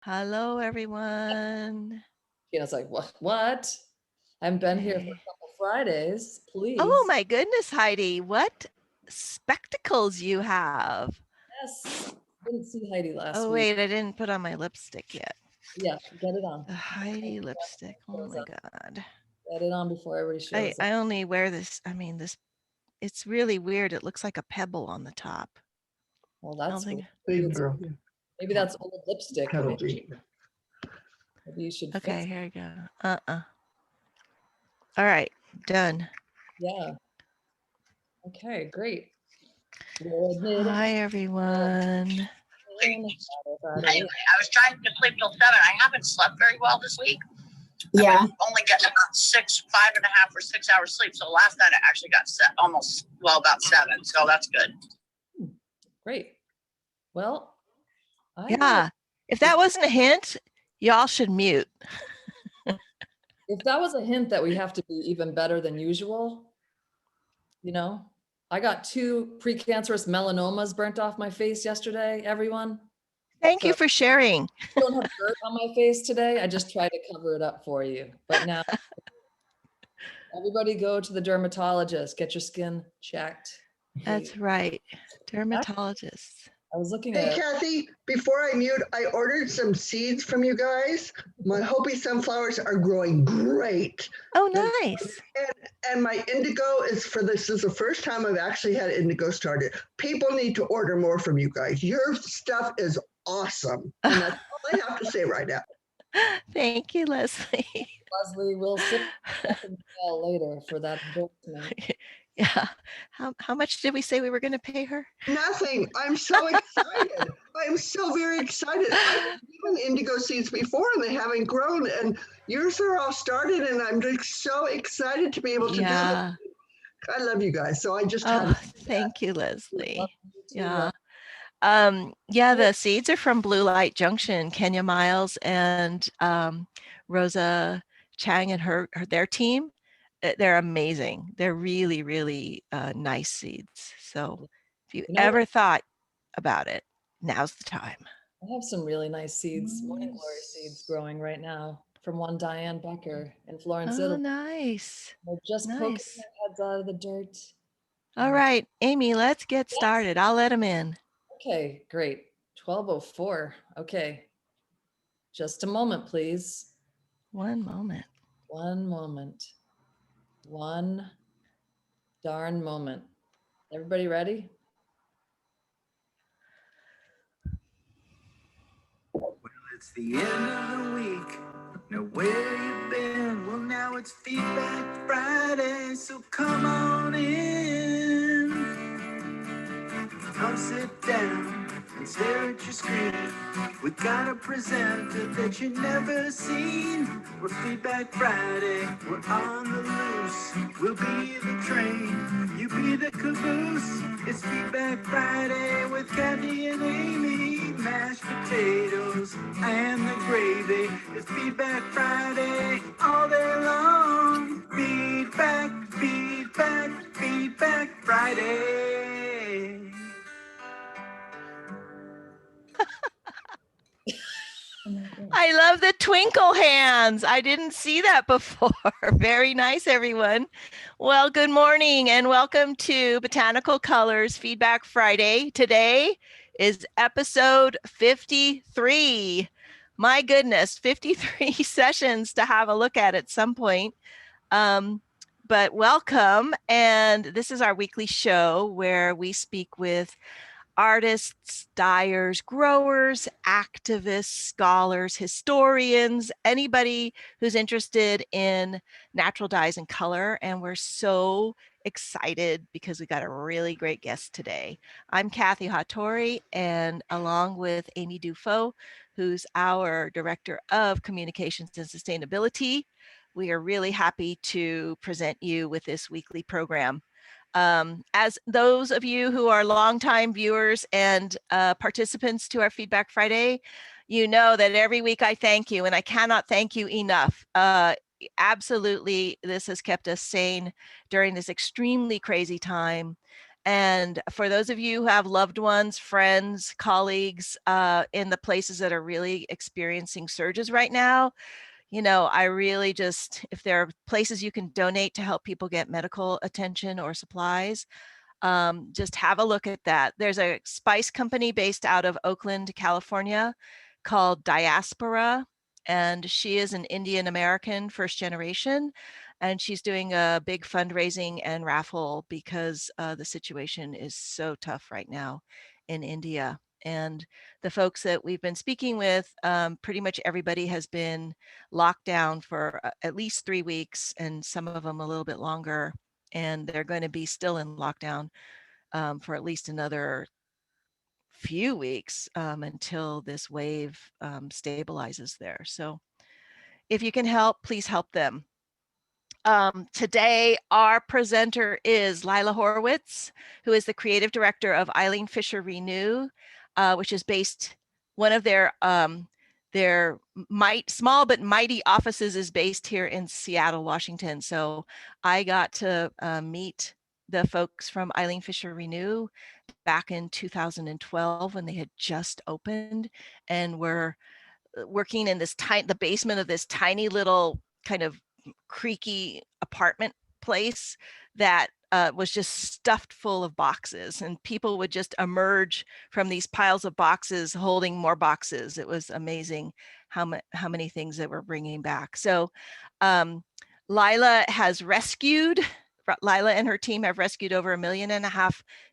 Hello, everyone. Gina's like, what? I haven't been here for a couple Fridays, please. Oh my goodness, Heidi, what spectacles you have. Yes. Didn't see Heidi last Oh, week. wait, I didn't put on my lipstick yet. Yeah, get it on. The Heidi lipstick. Oh my God. Get it on before everybody shows up. I only wear this. I mean, it's really weird. It looks like a pebble on the top. Well, that's think... maybe that's old lipstick. Maybe you should Okay, fix it. here we go. All right, done. Yeah. Okay, great. Hi, everyone. Anyway, I was trying to sleep till 7. I haven't slept very well this week. Yeah. I'm only getting about 5.5 or 6 hours sleep. So last night I actually got about 7. So that's good. Great. Well, yeah. If that wasn't a hint, y'all should mute. If that was a hint that we have to be even better than usual, I got 2 precancerous melanomas burnt off my face yesterday, everyone. Thank you for sharing. I don't have dirt on my face today. I just tried to cover it up for you. But now, everybody go to the dermatologist. Get your skin checked. That's right. Dermatologists. I was looking at... Hey, Kathy, before I mute, I ordered some seeds from you guys. My Hopi sunflowers are growing great. Oh, nice. And my indigo is this is the first time I've actually had indigo started. People need to order more from you guys. Your stuff is awesome. And that's all I have to say right now. Thank you, Leslie. Leslie, we'll sit later for that endorsement. Yeah. How much did we say we were going to pay her? Nothing. I'm so excited. I'm so very excited. I've given indigo seeds before and they haven't grown, and yours are all started, and I'm just so excited to be able to do that. I love you guys. So I just thank you, Leslie. Yeah. The seeds are from Blue Light Junction, Kenya Miles and Rosa Chang and their team. They're amazing. They're really, really nice seeds. So if you ever thought about it, now's the time. I have some really nice seeds, morning glory seeds growing right now from one Diane Becker in Florence, Italy. Nice. They're just poking their heads out of the dirt. All right, Amy, let's get started. I'll let them in. Okay, great. 12:04. Okay. Just a moment, please. One moment. One moment. One darn moment. Everybody ready? Well, it's the end of the week. Now where you been? Well, now it's Feedback Friday, so come on in. Come sit down and stare at your screen. We got a presenter that you've never seen. We're Feedback Friday, we're on the loose. We'll be the train, you be the caboose. It's Feedback Friday with Kathy and Amy. Mashed potatoes and the gravy. It's Feedback Friday all day long. Feedback, feedback, Feedback Friday. I love the twinkle hands. I didn't see that before. Very nice, everyone. Well, good morning and welcome to Botanical Colors Feedback Friday. Today is episode 53. My goodness, 53 sessions to have a look at some point. But welcome. And this is our weekly show where we speak with artists, dyers, growers, activists, scholars, historians, anybody who's interested in natural dyes and color. And we're so excited because we got a really great guest today. I'm Kathy Hattori, and along with Amy Dufault, who's our Director of Communications and Sustainability, we are really happy to present you with this weekly program. As those of you who are longtime viewers and participants to our Feedback Friday, you know that every week I thank you, and I cannot thank you enough. Absolutely, this has kept us sane during this extremely crazy time. And for those of you who have loved ones, friends, colleagues in the places that are really experiencing surges right now, you know, I really just, if there are places you can donate to help people get medical attention or supplies, just have a look at that. There's a spice company based out of Oakland, California called Diaspora, and she is an Indian American first generation, and she's doing a big fundraising and raffle because the situation is so tough right now in India. And the folks that we've been speaking with, pretty much everybody has been locked down for at least 3 weeks, and some of them a little bit longer. And they're going to be still in lockdown for at least another few weeks until this wave stabilizes there. So if you can help, please help them. Today, our presenter is Lila Horowitz, who is the creative director of EILEEN Fisher Renew, which is based, one of their small but mighty offices is based here in Seattle, Washington. So I got to meet the folks from EILEEN Fisher Renew back in 2012 when they had just opened and were working in this the basement of this tiny little kind of creaky apartment place that was just stuffed full of boxes, and people would just emerge from these piles of boxes holding more boxes. It was amazing how many things that we're bringing back. So Lila and her team have rescued over 1.5 million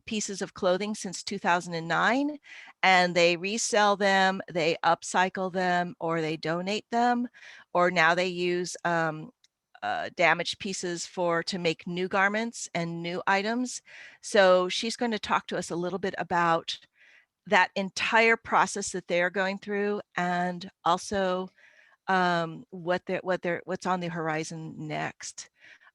pieces of clothing since 2009, and they resell them, they upcycle them, or they donate them, or now they use damaged pieces to make new garments and new items. So she's going to talk to us a little bit about that entire process that they're going through, and also what's on the horizon next.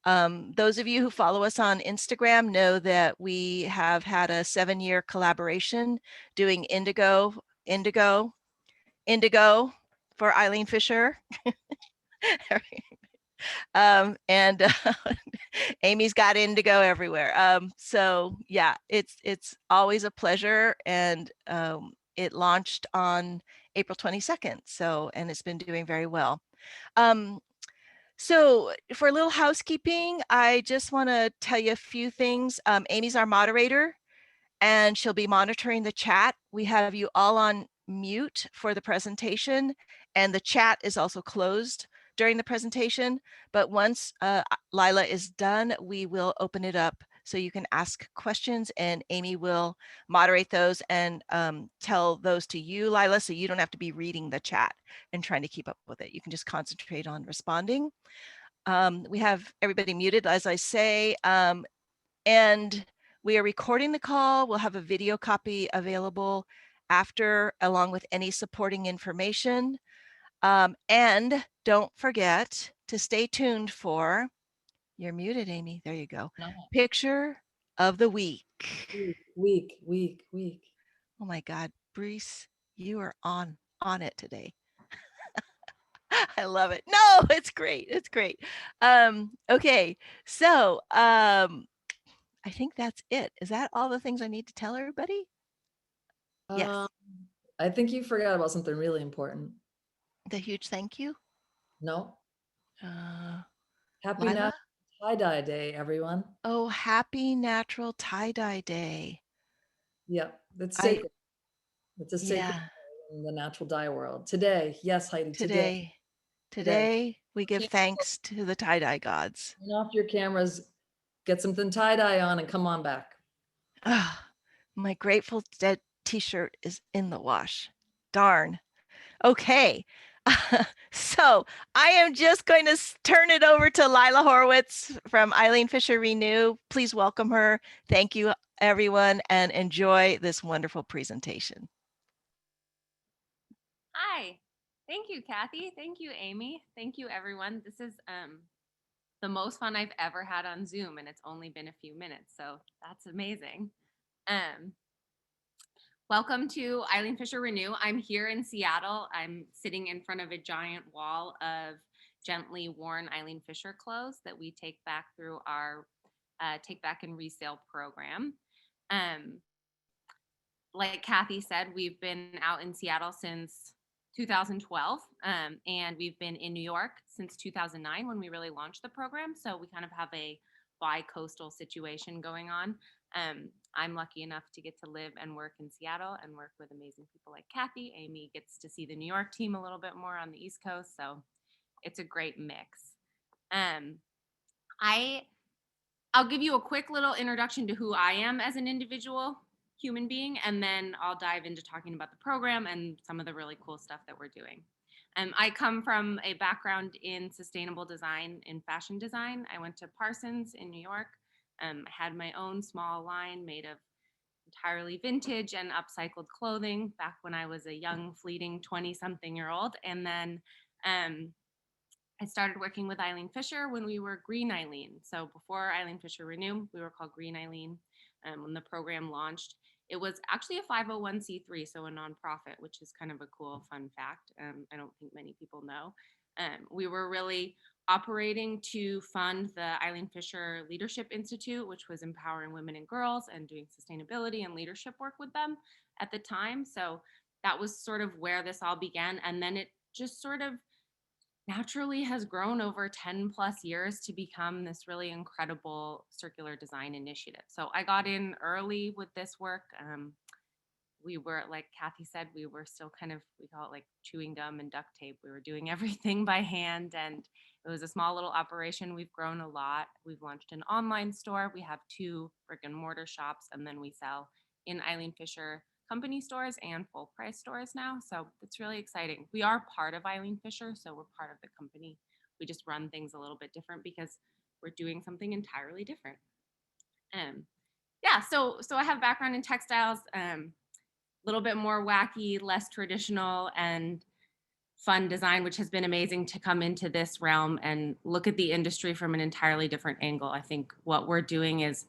Those of you who follow us on Instagram know that we have had a 7-year collaboration doing indigo for EILEEN Fisher. And Amy's got indigo everywhere. So yeah, it's always a pleasure, and it launched on April 22nd. So, and it's been doing very well. So for a little housekeeping, I just want to tell you a few things. Amy's our moderator, and she'll be monitoring the chat. We have you all on mute for the presentation, and the chat is also closed during the presentation. But once Lila is done, we will open it up so you can ask questions, and Amy will moderate those and tell those to you, Lila, so you don't have to be reading the chat and trying to keep up with it. You can just concentrate on responding. We have everybody muted, as I say, and we are recording the call. We'll have a video copy available after, along with any supporting information. And don't forget to stay tuned for, you're muted, Amy. There you go. No. Picture of the week. Week. Oh my God, Brees, you are on it today. I love it. No, it's great. It's great. Okay, so I think that's it. Is that all the things I need to tell everybody? Yes. I think you forgot about something really important. The huge thank you. No. Happy Lila? National Tie-Dye Day, everyone. Oh, happy Natural Tie-Dye Day. Yep, it's sacred. It's a sacred Yeah. day in the natural dye world. Today, yes, Heidi, Today, we give thanks to the tie-dye gods. Turn off your cameras, get something tie-dye on, and come on back. My Grateful Dead t-shirt is in the wash. Darn. Okay. So I am just going to turn it over to Lila Horowitz from EILEEN Fisher Renew. Please welcome her. Thank you, everyone, and enjoy this wonderful presentation. Hi. Thank you, Kathy. Thank you, Amy. Thank you, everyone. This is the most fun I've ever had on Zoom, and it's only been a few minutes, so that's amazing. Welcome to EILEEN Fisher Renew. I'm here in Seattle. I'm sitting in front of a giant wall of gently worn EILEEN Fisher clothes that we take back through our Take Back and Resale program. Like Kathy said, we've been out in Seattle since 2012, and we've been in New York since 2009 when we really launched the program. So we kind of have a bi-coastal situation going on. I'm lucky enough to get to live and work in Seattle and work with amazing people like Kathy. Amy gets to see the New York team a little bit more on the East Coast, so it's a great mix. I'll give you a quick little introduction to who I am as an individual human being, and then I'll dive into talking about the program and some of the really cool stuff that we're doing. I come from a background in sustainable design, in fashion design. I went to Parsons in New York. I had my own small line made of entirely vintage and upcycled clothing back when I was a young, fleeting 20-something-year-old. And then I started working with EILEEN Fisher when we were Green EILEEN. So before EILEEN Fisher Renew, we were called Green EILEEN. When the program launched, it was actually a 501c3, so a nonprofit, which is kind of a cool fun fact. I don't think many people know. We were really operating to fund the EILEEN Fisher Leadership Institute, which was empowering women and girls and doing sustainability and leadership work with them at the time. So that was sort of where this all began. And then it just sort of naturally has grown over 10 plus years to become this really incredible circular design initiative. So I got in early with this work. We were, like Kathy said, we were still kind of, we call it like chewing gum and duct tape. We were doing everything by hand, and it was a small little operation. We've grown a lot. We've launched an online store. We have 2 brick and mortar shops, and then we sell in EILEEN Fisher company stores and full price stores now. So it's really exciting. We are part of EILEEN Fisher, so we're part of the company. We just run things a little bit different because we're doing something entirely different. Yeah, so I have background in textiles, a little bit more wacky, less traditional and fun design, which has been amazing to come into this realm and look at the industry from an entirely different angle. I think what we're doing is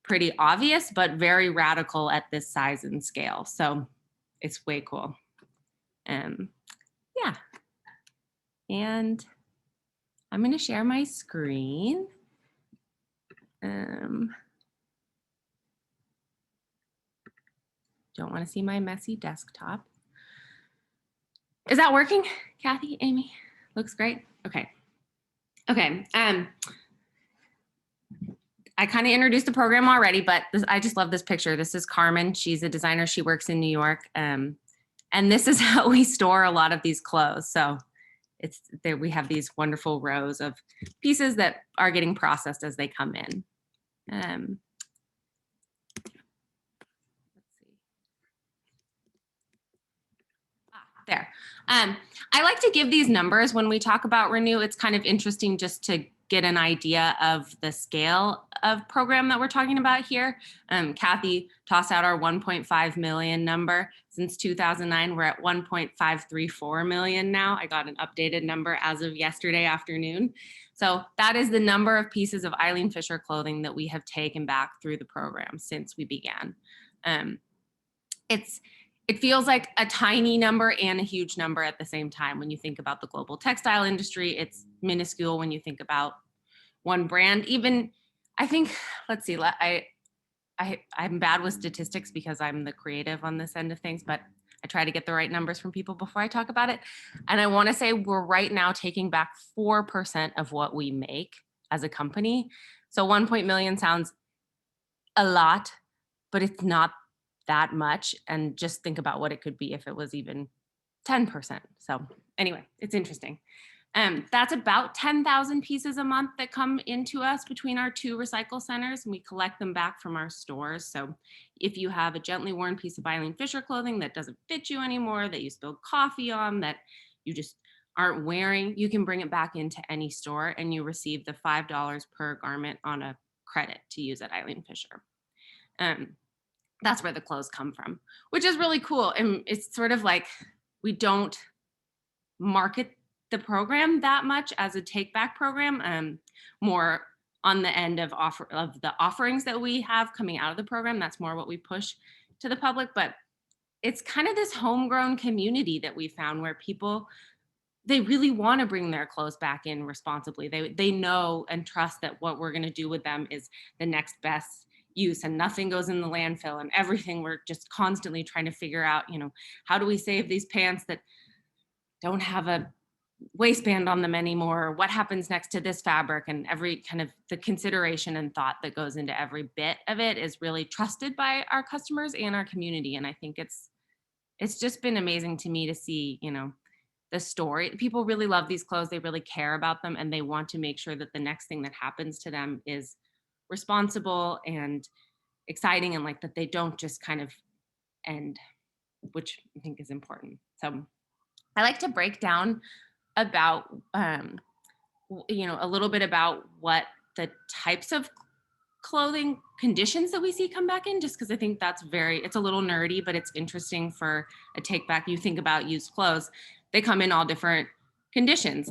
pretty obvious, but very radical at this size and scale. So it's way cool. Yeah. And I'm going to share my screen. Don't want to see my messy desktop. Is that working, Kathy, Amy? Looks great. Okay. Okay. I kind of introduced the program already, but I just love this picture. This is Carmen. She's a designer. She works in New York. And this is how we store a lot of these clothes. So it's there. We have these wonderful rows of pieces that are getting processed as they come in. Let's see. There. I like to give these numbers when we talk about Renew. It's kind of interesting just to get an idea of the scale of program that we're talking about here. Kathy tossed out our 1.5 million number. Since 2009, we're at 1.534 million now. I got an updated number as of yesterday afternoon. So that is the number of pieces of EILEEN Fisher clothing that we have taken back through the program since we began. It feels like a tiny number and a huge number at the same time. When you think about the global textile industry, it's minuscule when you think about one brand. Even, I think, let's see, I'm bad with statistics because I'm the creative on this end of things, but I try to get the right numbers from people before I talk about it. And I want to say we're right now taking back 4% of what we make as a company. So 1 million sounds a lot, but it's not that much. And just think about what it could be if it was even 10%. So anyway, it's interesting. That's about 10,000 pieces a month that come into us between our 2 recycle centers, and we collect them back from our stores. So if you have a gently worn piece of EILEEN Fisher clothing that doesn't fit you anymore, that you spilled coffee on, that you just aren't wearing, you can bring it back into any store and you receive the $5 per garment on a credit to use at EILEEN Fisher. That's where the clothes come from, which is really cool. And it's sort of like, we don't market the program that much as a take back program, more on the end of the offerings that we have coming out of the program. That's more what we push to the public, but it's kind of this homegrown community that we found where people, they really want to bring their clothes back in responsibly. They know and trust that what we're going to do with them is the next best use and nothing goes in the landfill and everything. We're just constantly trying to figure out, you know, how do we save these pants that don't have a waistband on them anymore? What happens next to this fabric? And every kind of the consideration and thought that goes into every bit of it is really trusted by our customers and our community. And I think it's just been amazing to me to see, you know, the story. People really love these clothes. They really care about them, and they want to make sure that the next thing that happens to them is responsible and exciting, and like that they don't just kind of end, which I think is important. So I like to break down about, you know, a little bit about what the types of clothing conditions that we see come back in, just because I think that's it's a little nerdy, but it's interesting for a take back. You think about used clothes, they come in all different conditions.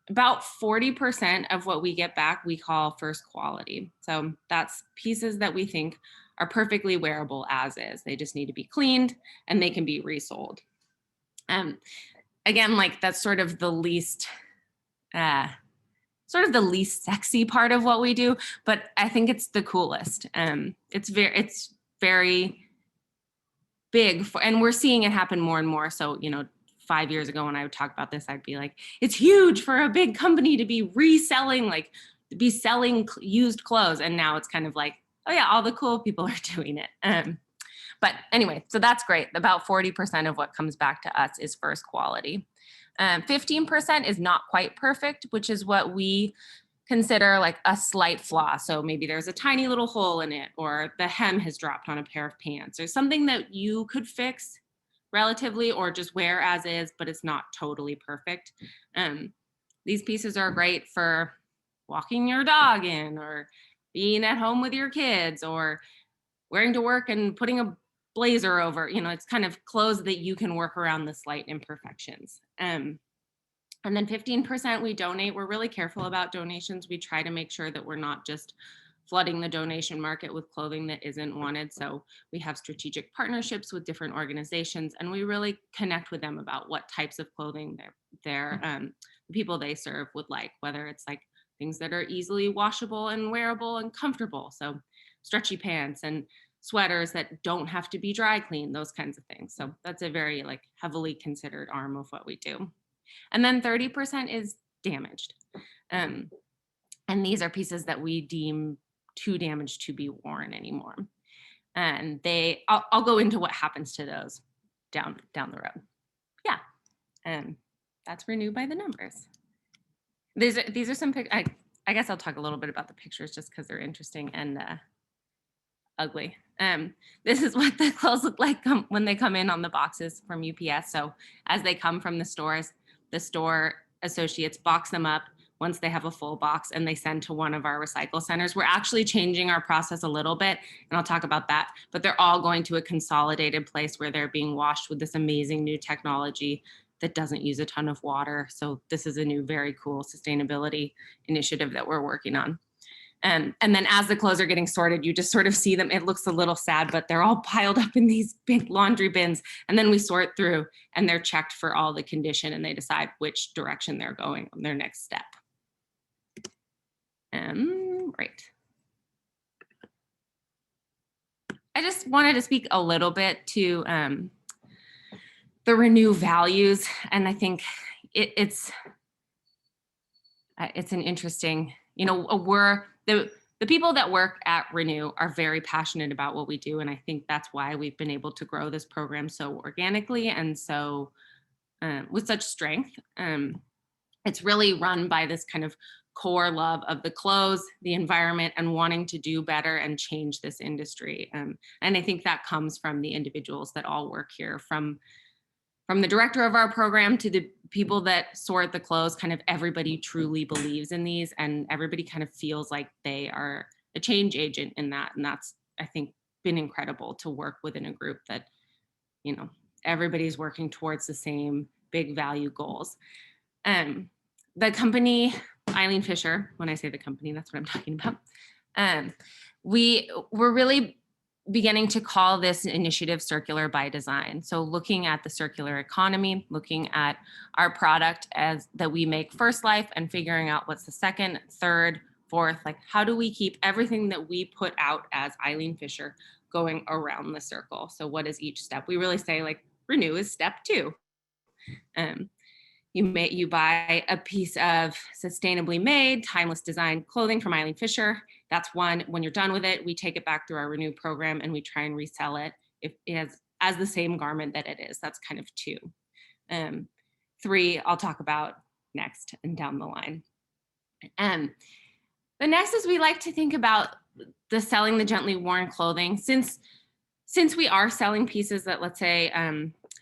About 40% of what we get back, we call first quality. So that's pieces that we think are perfectly wearable as is. They just need to be cleaned and they can be resold. Again, like that's sort of the least sexy part of what we do, but I think it's the coolest. It's very big and we're seeing it happen more and more. So, you know, 5 years ago when I would talk about this, I'd be like, it's huge for a big company to be reselling, like to be selling used clothes. And now it's kind of like, oh yeah, all the cool people are doing it. But anyway, so that's great. About 40% of what comes back to us is first quality. 15% is not quite perfect, which is what we consider like a slight flaw. So maybe there's a tiny little hole in it, or the hem has dropped on a pair of pants, or something that you could fix relatively or just wear as is, but it's not totally perfect. These pieces are great for walking your dog in, or being at home with your kids, or wearing to work and putting a blazer over. You know, it's kind of clothes that you can work around the slight imperfections. And then 15% we donate. We're really careful about donations. We try to make sure that we're not just flooding the donation market with clothing that isn't wanted. So we have strategic partnerships with different organizations, and we really connect with them about what types of clothing the people they serve would like, whether it's like things that are easily washable and wearable and comfortable. So stretchy pants and sweaters that don't have to be dry cleaned, those kinds of things. So that's a very like heavily considered arm of what we do. And then 30% is damaged. And these are pieces that we deem too damaged to be worn anymore. And I'll go into what happens to those down the road. Yeah. And that's Renew by the numbers. These are some I guess I'll talk a little bit about the pictures just because they're interesting and ugly. This is what the clothes look like when they come in on the boxes from UPS. So as they come from the stores, the store associates box them up once they have a full box, and they send to one of our recycle centers. We're actually changing our process a little bit, and I'll talk about that, but they're all going to a consolidated place where they're being washed with this amazing new technology that doesn't use a ton of water. So this is a new, very cool sustainability initiative that we're working on. And then as the clothes are getting sorted, you just sort of see them. It looks a little sad, but they're all piled up in these big laundry bins. And then we sort through and they're checked for all the condition, and they decide which direction they're going on their next step. Right. I just wanted to speak a little bit to the Renew values. And I think it's an interesting, you know, the people that work at Renew are very passionate about what we do. And I think that's why we've been able to grow this program so organically and so with such strength. It's really run by this kind of core love of the clothes, the environment, and wanting to do better and change this industry. And I think that comes from the individuals that all work here, from the director of our program to the people that sort the clothes. Kind of everybody truly believes in these, and everybody kind of feels like they are a change agent in that. And that's, I think, been incredible to work within a group that, you know, everybody's working towards the same big value goals. The company, EILEEN Fisher, when I say the company, that's what I'm talking about. We're really beginning to call this initiative circular by design. So looking at the circular economy, looking at our product as that we make first life, and figuring out what's the second, third, forth, like how do we keep everything that we put out as EILEEN Fisher going around the circle? So what is each step? We really say like renew is step 2. You buy a piece of sustainably made, timeless design clothing from EILEEN Fisher. That's one. When you're done with it, we take it back through our Renew program and we try and resell it if it has, as the same garment that it is. That's kind of 2. 3, I'll talk about next and down the line. The next is we like to think about the selling the gently worn clothing. Since we are selling pieces that, let's say,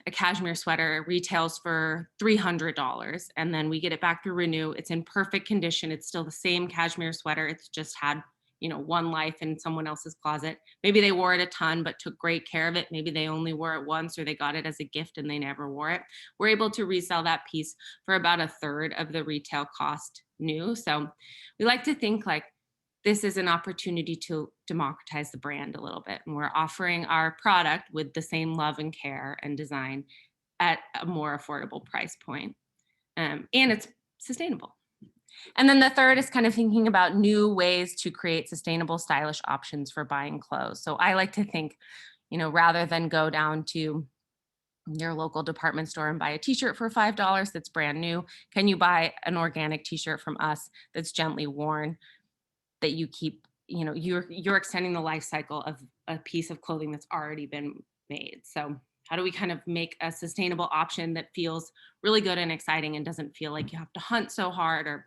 a cashmere sweater retails for $300 and then we get it back through Renew, it's in perfect condition. It's still the same cashmere sweater. It's just had, one life in someone else's closet. Maybe they wore it a ton, but took great care of it. Maybe they only wore it once or they got it as a gift and they never wore it. We're able to resell that piece for about 1/3 of the retail cost new. So we like to think like this is an opportunity to democratize the brand a little bit. And we're offering our product with the same love and care and design at a more affordable price point. And it's sustainable. And then the third is kind of thinking about new ways to create sustainable, stylish options for buying clothes. So I like to think, rather than go down to your local department store and buy a t-shirt for $5 that's brand new, can you buy an organic t-shirt from us that's gently worn, that you keep, you're extending the life cycle of a piece of clothing that's already been made. So how do we kind of make a sustainable option that feels really good and exciting and doesn't feel like you have to hunt so hard, or,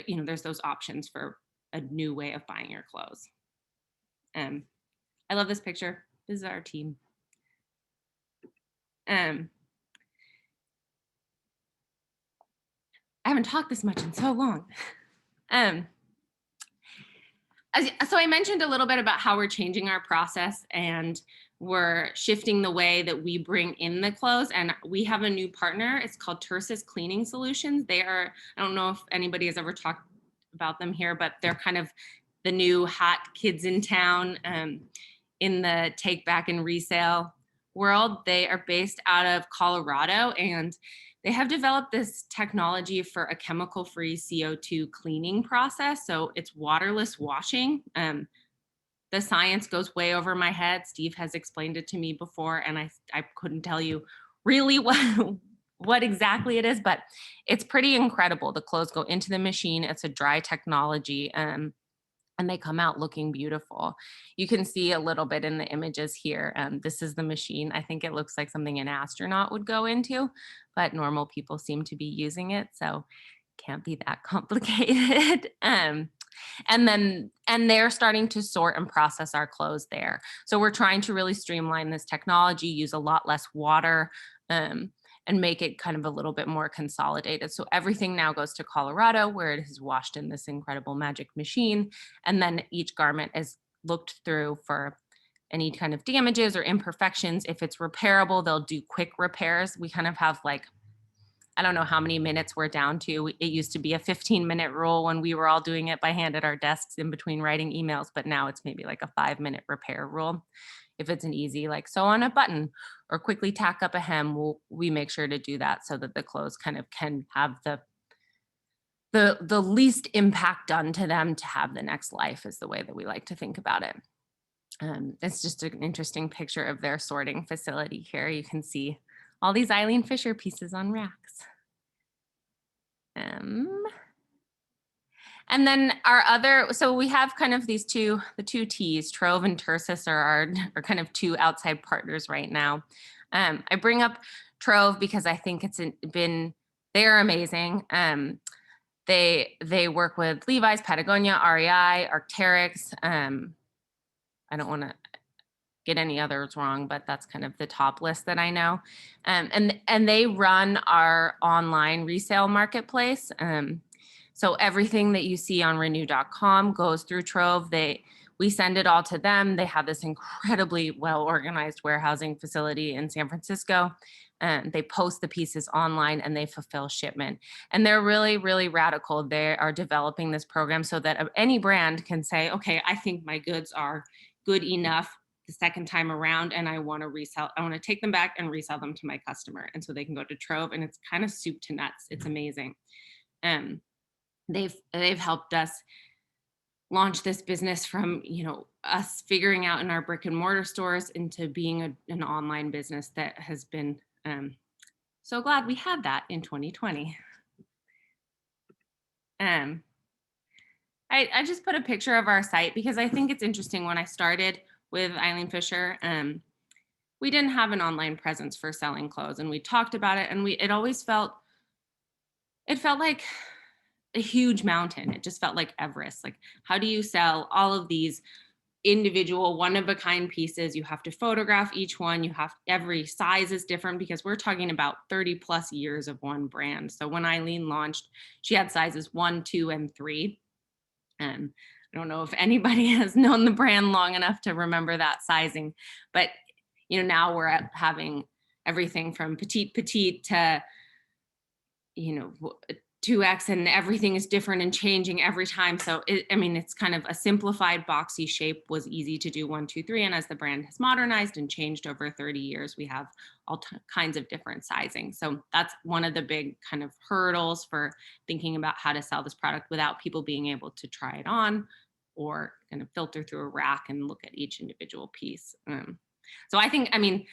there's those options for a new way of buying your clothes. I love this picture. This is our team. I haven't talked this much in so long. So I mentioned a little bit about how we're changing our process and we're shifting the way that we bring in the clothes, and we have a new partner. It's called Tersis Cleaning Solutions. They are, I don't know if anybody has ever talked about them here, but they're kind of the new hot kids in town in the take back and resale world. They are based out of Colorado, and they have developed this technology for a chemical-free CO2 cleaning process. So it's waterless washing. The science goes way over my head. Steve has explained it to me before, and I couldn't tell you really what exactly it is, but it's pretty incredible. The clothes go into the machine. It's a dry technology, and they come out looking beautiful. You can see a little bit in the images here. This is the machine. I think it looks like something an astronaut would go into, but normal people seem to be using it, so can't be that complicated. And they're starting to sort and process our clothes there. So we're trying to really streamline this technology, use a lot less water, and make it kind of a little bit more consolidated. So everything now goes to Colorado, where it is washed in this incredible magic machine. And then each garment is looked through for any kind of damages or imperfections. If it's repairable, they'll do quick repairs. We kind of have like, I don't know how many minutes we're down to. It used to be a 15-minute rule when we were all doing it by hand at our desks in between writing emails, but now it's maybe like a 5-minute repair rule. If it's an easy, like sew on a button or quickly tack up a hem, we make sure to do that so that the clothes kind of can have the least impact done to them to have the next life, is the way that we like to think about it. It's just an interesting picture of their sorting facility here. You can see all these EILEEN Fisher pieces on racks. And then our other, so we have kind of these the two T's, Trove and Tersis are kind of two outside partners right now. I bring up Trove because I think they're amazing. They work with Levi's, Patagonia, REI, Arc'teryx. I don't want to get any others wrong, but that's kind of the top list that I know. And they run our online resale marketplace. So everything that you see on renew.com goes through Trove. We send it all to them. They have this incredibly well-organized warehousing facility in San Francisco. They post the pieces online and they fulfill shipment. And they're really, really radical. They are developing this program so that any brand can say, okay, I think my goods are good enough the second time around, and I want to take them back and resell them to my customer. And so they can go to Trove, and it's kind of soup to nuts. It's amazing. They've helped us launch this business from, you know, us figuring out in our brick and mortar stores into being an online business that has been so glad we had that in 2020. I just put a picture of our site because I think it's interesting. When I started with EILEEN Fisher, we didn't have an online presence for selling clothes, and we talked about it, and it always felt like a huge mountain. It just felt like Everest. Like, how do you sell all of these individual one-of-a-kind pieces? You have to photograph each one. Every size is different because we're talking about 30 plus years of one brand. So when EILEEN launched, she had sizes 1, 2, and 3. And I don't know if anybody has known the brand long enough to remember that sizing, but you know, now we're having everything from petite to, you know, 2X, and everything is different and changing every time. So I mean, it's kind of a simplified boxy shape was easy to do 1, 2, 3. And as the brand has modernized and changed over 30 years, we have all kinds of different sizing. So that's one of the big kind of hurdles for thinking about how to sell this product without people being able to try it on or kind of filter through a rack and look at each individual piece. So I think, I mean,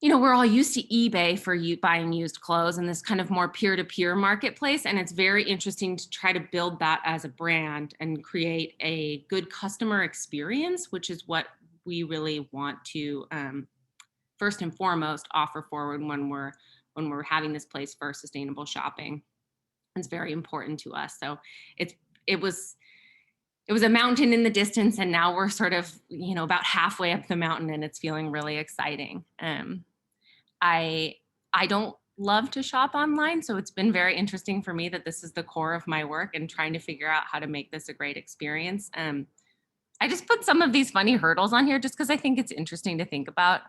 you know, we're all used to eBay for buying used clothes and this kind of more peer-to-peer marketplace. And it's very interesting to try to build that as a brand and create a good customer experience, which is what we really want to first and foremost offer forward when we're having this place for sustainable shopping. It's very important to us. So it was a mountain in the distance, and now we're sort of, you know, about halfway up the mountain, and it's feeling really exciting. I don't love to shop online, so it's been very interesting for me that this is the core of my work and trying to figure out how to make this a great experience. I just put some of these funny hurdles on here just because I think it's interesting to think about.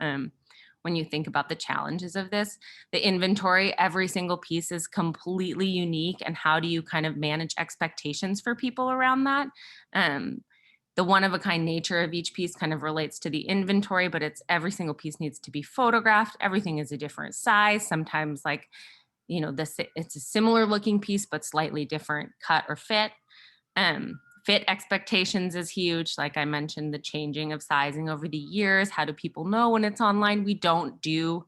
When you think about the challenges of this, the inventory, every single piece is completely unique. And how do you kind of manage expectations for people around that? The one-of-a-kind nature of each piece kind of relates to the inventory, but it's every single piece needs to be photographed. Everything is a different size. Sometimes, like, you know, it's a similar looking piece, but slightly different cut or fit. Fit expectations is huge. Like I mentioned, the changing of sizing over the years. How do people know when it's online? We don't do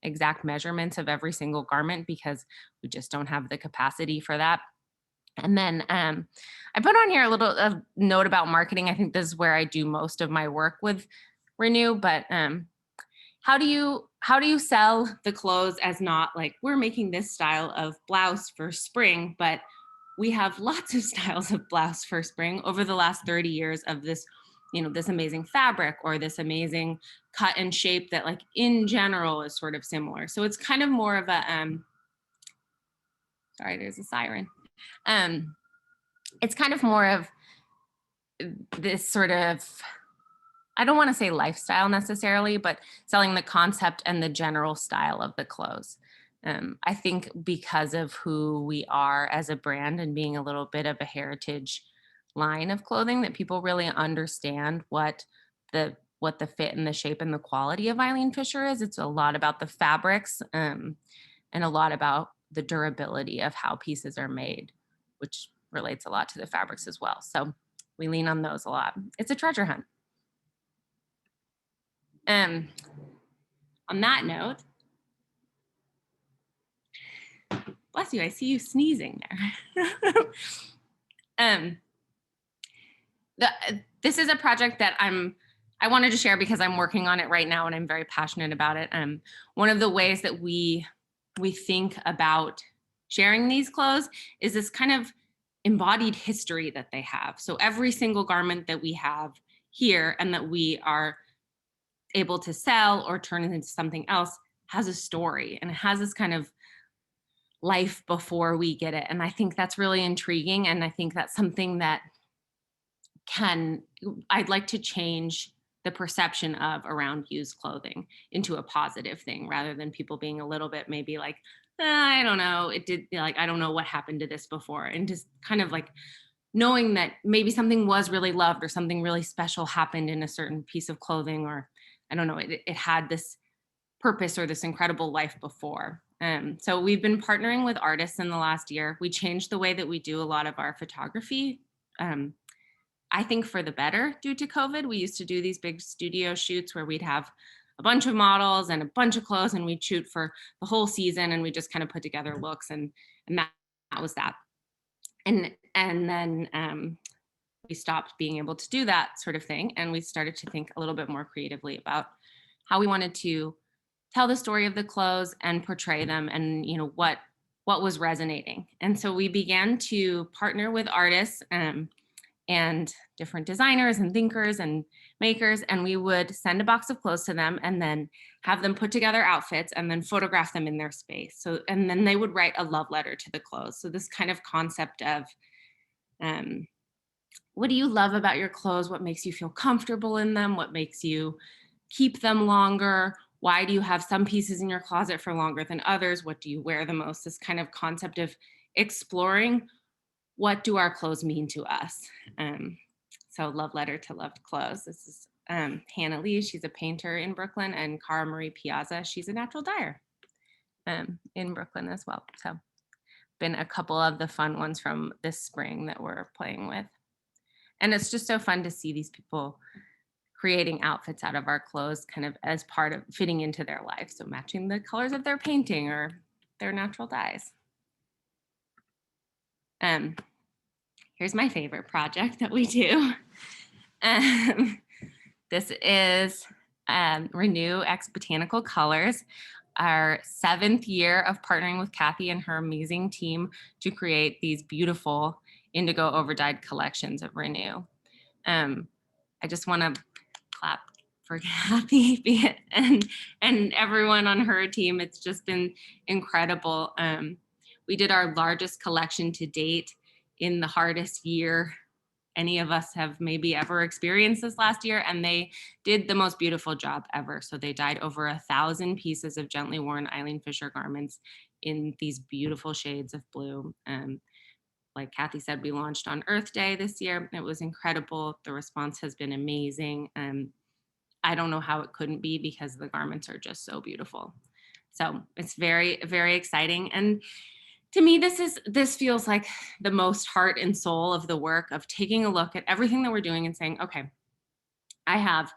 exact measurements of every single garment because we just don't have the capacity for that. And then I put on here a note about marketing. I think this is where I do most of my work with Renew, but how do you sell the clothes as not like, we're making this style of blouse for spring, but we have lots of styles of blouse for spring over the last 30 years of this, you know, this amazing fabric or this amazing cut and shape that, like, in general is sort of similar. So it's kind of more of a, sorry, there's a siren. It's kind of more of this sort of, I don't want to say lifestyle necessarily, but selling the concept and the general style of the clothes. I think because of who we are as a brand and being a little bit of a heritage line of clothing, that people really understand what the fit and the shape and the quality of EILEEN Fisher is. It's a lot about the fabrics and a lot about the durability of how pieces are made, which relates a lot to the fabrics as well. So we lean on those a lot. It's a treasure hunt. On that note, bless you, I see you sneezing there. This is a project that I wanted to share because I'm working on it right now and I'm very passionate about it. One of the ways that we think about sharing these clothes is this kind of embodied history that they have. So every single garment that we have here and that we are able to sell or turn it into something else has a story, and it has this kind of life before we get it. And I think that's really intriguing. And I think that's something that I'd like to change the perception of around used clothing into a positive thing, rather than people being a little bit maybe like, I don't know, I don't know what happened to this before. And just kind of like knowing that maybe something was really loved or something really special happened in a certain piece of clothing, or I don't know, it had this purpose or this incredible life before. So we've been partnering with artists in the last year. We changed the way that we do a lot of our photography I think for the better due to COVID. We used to do these big studio shoots where we'd have a bunch of models and a bunch of clothes, and we'd shoot for the whole season, and we just kind of put together looks, and that was that. And then we stopped being able to do that sort of thing, and we started to think a little bit more creatively about how we wanted to tell the story of the clothes and portray them, and what was resonating. And so we began to partner with artists and different designers and thinkers and makers, and we would send a box of clothes to them and then have them put together outfits and then photograph them in their space. So, and then they would write a love letter to the clothes. So this kind of concept of what do you love about your clothes? What makes you feel comfortable in them? What makes you keep them longer? Why do you have some pieces in your closet for longer than others? What do you wear the most? This kind of concept of exploring what do our clothes mean to us? So love letter to loved clothes. This is Hannah Lee, she's a painter in Brooklyn, and Cara Marie Piazza, she's a natural dyer in Brooklyn as well. So been a couple of the fun ones from this spring that we're playing with. And it's just so fun to see these people creating outfits out of our clothes kind of as part of fitting into their life. So matching the colors of their painting or their natural dyes. Here's my favorite project that we do. This is Renew X Botanical Colors, our 7th year of partnering with Kathy and her amazing team to create these beautiful indigo overdyed collections of Renew. I just want to clap for Kathy and everyone on her team. It's just been incredible. We did our largest collection to date in the hardest year any of us have maybe ever experienced this last year, and they did the most beautiful job ever. So they dyed over 1,000 pieces of gently worn EILEEN Fisher garments in these beautiful shades of blue. Like Kathy said, we launched on Earth Day this year. It was incredible. The response has been amazing. I don't know how it couldn't be because the garments are just so beautiful. So it's very, very exciting. And to me, this feels like the most heart and soul of the work of taking a look at everything that we're doing and saying, okay, I have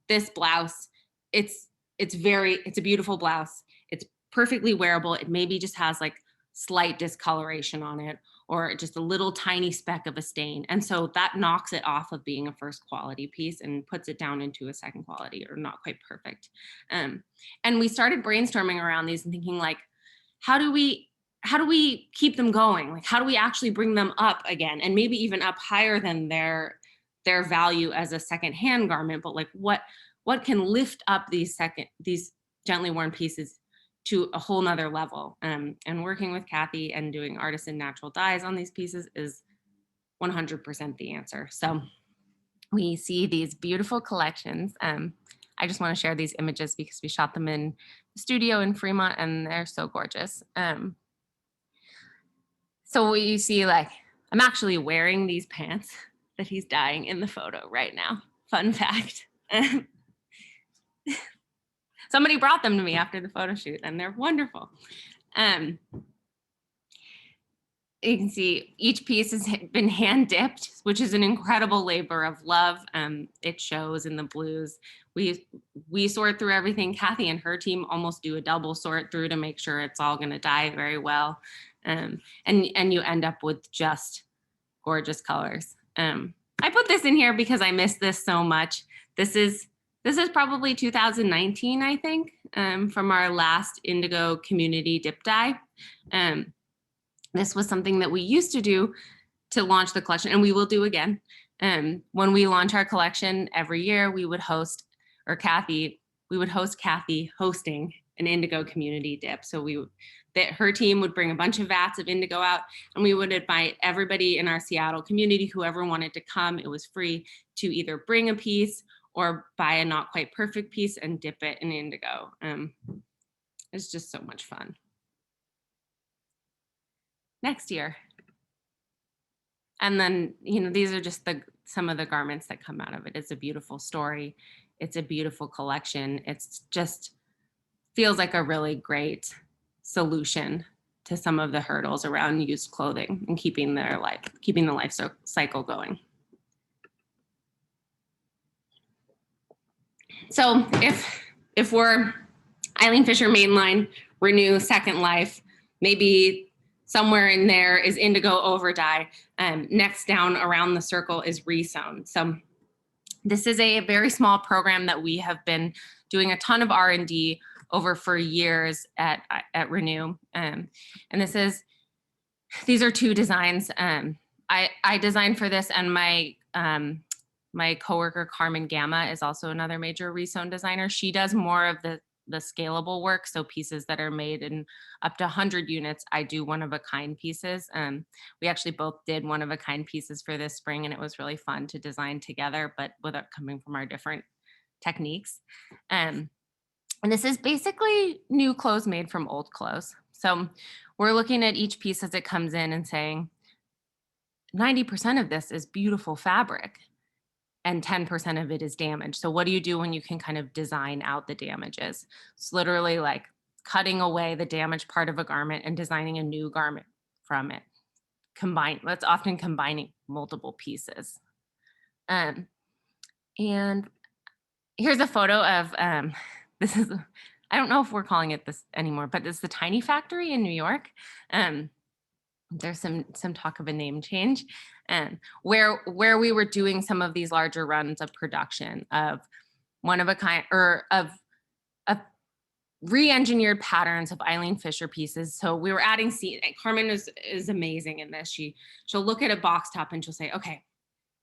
this blouse. It's a beautiful blouse. It's perfectly wearable. It maybe just has like slight discoloration on it or just a little tiny speck of a stain. And so that knocks it off of being a first quality piece and puts it down into a second quality or not quite perfect. And we started brainstorming around these and thinking like, how do we keep them going? Like, how do we actually bring them up again and maybe even up higher than their value as a secondhand garment? But like, what can lift up these gently worn pieces to a whole nother level? And working with Kathy and doing artisan natural dyes on these pieces is 100% the answer. So we see these beautiful collections. I just want to share these images because we shot them in the studio in Fremont and they're so gorgeous. So what you see, like, I'm actually wearing these pants that he's dyeing in the photo right now. Fun fact. Somebody brought them to me after the photo shoot and they're wonderful. You can see each piece has been hand dipped, which is an incredible labor of love. It shows in the blues. We sort through everything. Kathy and her team almost do a double sort through to make sure it's all gonna dye very well. And you end up with just gorgeous colors. I put this in here because I miss this so much. This is probably 2019, I think, from our last indigo community dip dye. This was something that we used to do to launch the collection, and we will do again. When we launch our collection every year, we would host Kathy hosting an indigo community dip. So her team would bring a bunch of vats of indigo out, and we would invite everybody in our Seattle community, whoever wanted to come. It was free to either bring a piece or buy a not quite perfect piece and dip it in indigo. It's just so much fun. Next year. And then, these are just some of the garments that come out of it. It's a beautiful story. It's a beautiful collection. It's just feels like a really great solution to some of the hurdles around used clothing and keeping the life cycle going. So if we're EILEEN Fisher Mainline, Renew, Second Life, maybe somewhere in there is Indigo Over Dye. Next down around the circle is Resound. So this is a very small program that we have been doing a ton of R&D over for years at Renew. And these are two designs. I designed for this, and my coworker Carmen Gamma is also another major Resound designer. She does more of the scalable work, so pieces that are made in up to 100 units. I do one-of-a-kind pieces. We actually both did one-of-a-kind pieces for this spring, and it was really fun to design together, but without coming from our different techniques. And this is basically new clothes made from old clothes. So we're looking at each piece as it comes in and saying, 90% of this is beautiful fabric and 10% of it is damage. So what do you do when you can kind of design out the damages? It's literally like cutting away the damaged part of a garment and designing a new garment from it. That's often combining multiple pieces. And here's a photo of, this is, I don't know if we're calling it this anymore, but it's the Tiny Factory in New York. There's some talk of a name change, and where we were doing some of these larger runs of production of one-of-a-kind or of re-engineered patterns of EILEEN Fisher pieces. So we were adding seam. Carmen is amazing in this. She'll look at a box top and she'll say, okay,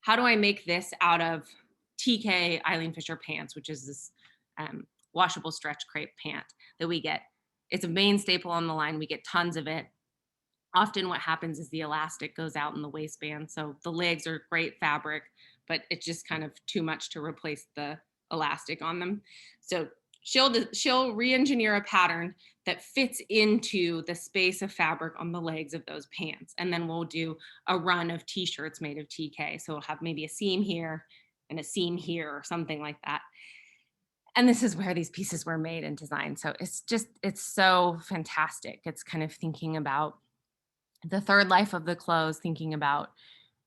how do I make this out of TK EILEEN Fisher pants, which is this washable stretch crepe pant that we get. It's a main staple on the line. We get tons of it. Often what happens is the elastic goes out in the waistband. So the legs are great fabric, but it's just kind of too much to replace the elastic on them. So she'll re-engineer a pattern that fits into the space of fabric on the legs of those pants. And then we'll do a run of t-shirts made of TK. So we'll have maybe a seam here and a seam here or something like that. And this is where these pieces were made and designed. So it's so fantastic. It's kind of thinking about the third life of the clothes, thinking about,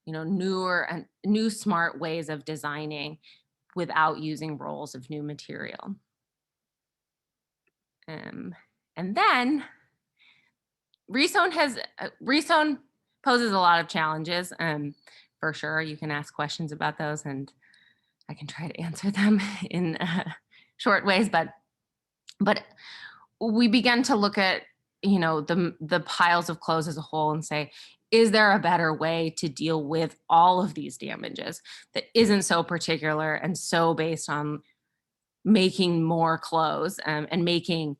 newer and new smart ways of designing without using rolls of new material. And then Resound poses a lot of challenges. For sure, you can ask questions about those, and I can try to answer them in short ways. But we began to look at the piles of clothes as a whole and say, is there a better way to deal with all of these damages that isn't so particular and so based on making more clothes and making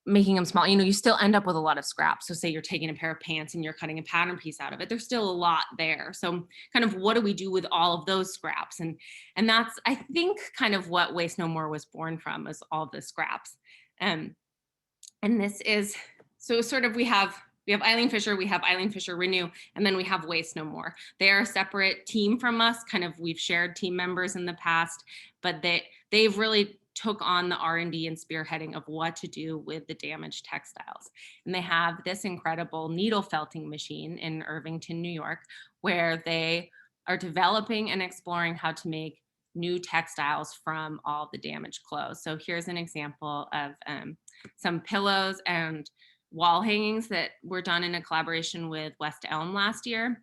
them small? You still end up with a lot of scraps. So say you're taking a pair of pants and you're cutting a pattern piece out of it. There's still a lot there. So kind of what do we do with all of those scraps? And that's, I think, kind of what Waste No More was born from, is all the scraps. And this is, so sort of we have EILEEN Fisher, we have EILEEN Fisher Renew, and then we have Waste No More. They are a separate team from us. Kind of, we've shared team members in the past, but they've really took on the R&D and spearheading of what to do with the damaged textiles. And they have this incredible needle felting machine in Irvington, New York, where they are developing and exploring how to make new textiles from all the damaged clothes. So here's an example of some pillows and wall hangings that were done in a collaboration with West Elm last year.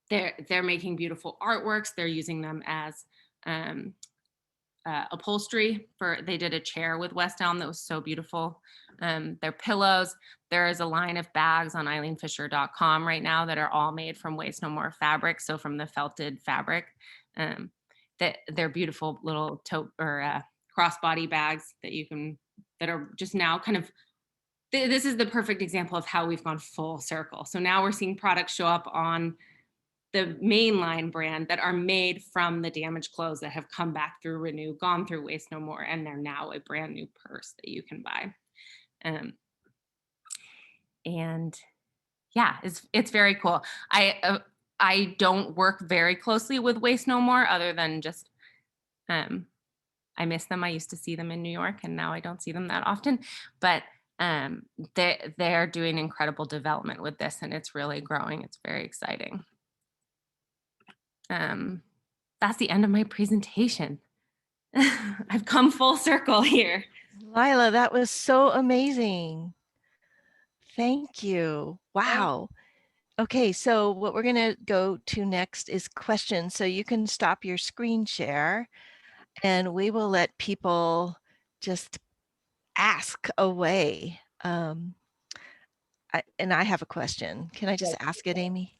They're making beautiful artworks. They're using them as upholstery. They did a chair with West Elm that was so beautiful. They're pillows. There is a line of bags on eileenfisher.com right now that are all made from Waste No More fabric, so from the felted fabric. They're beautiful little tote or crossbody bags that are just now kind of, this is the perfect example of how we've gone full circle. So now we're seeing products show up on the mainline brand that are made from the damaged clothes that have come back through Renew, gone through Waste No More, and they're now a brand new purse that you can buy. And yeah, it's very cool. I don't work very closely with Waste No More other than just, I miss them. I used to see them in New York and now I don't see them that often, but They're doing incredible development with this, and it's really growing. It's very exciting. That's the end of my presentation. I've come full circle here. Lila, that was so amazing. Thank you. Wow. Okay, so what we're going to go to next is questions. So you can stop your screen share and we will let people just ask away. And I have a question. Can I just ask it, Amy?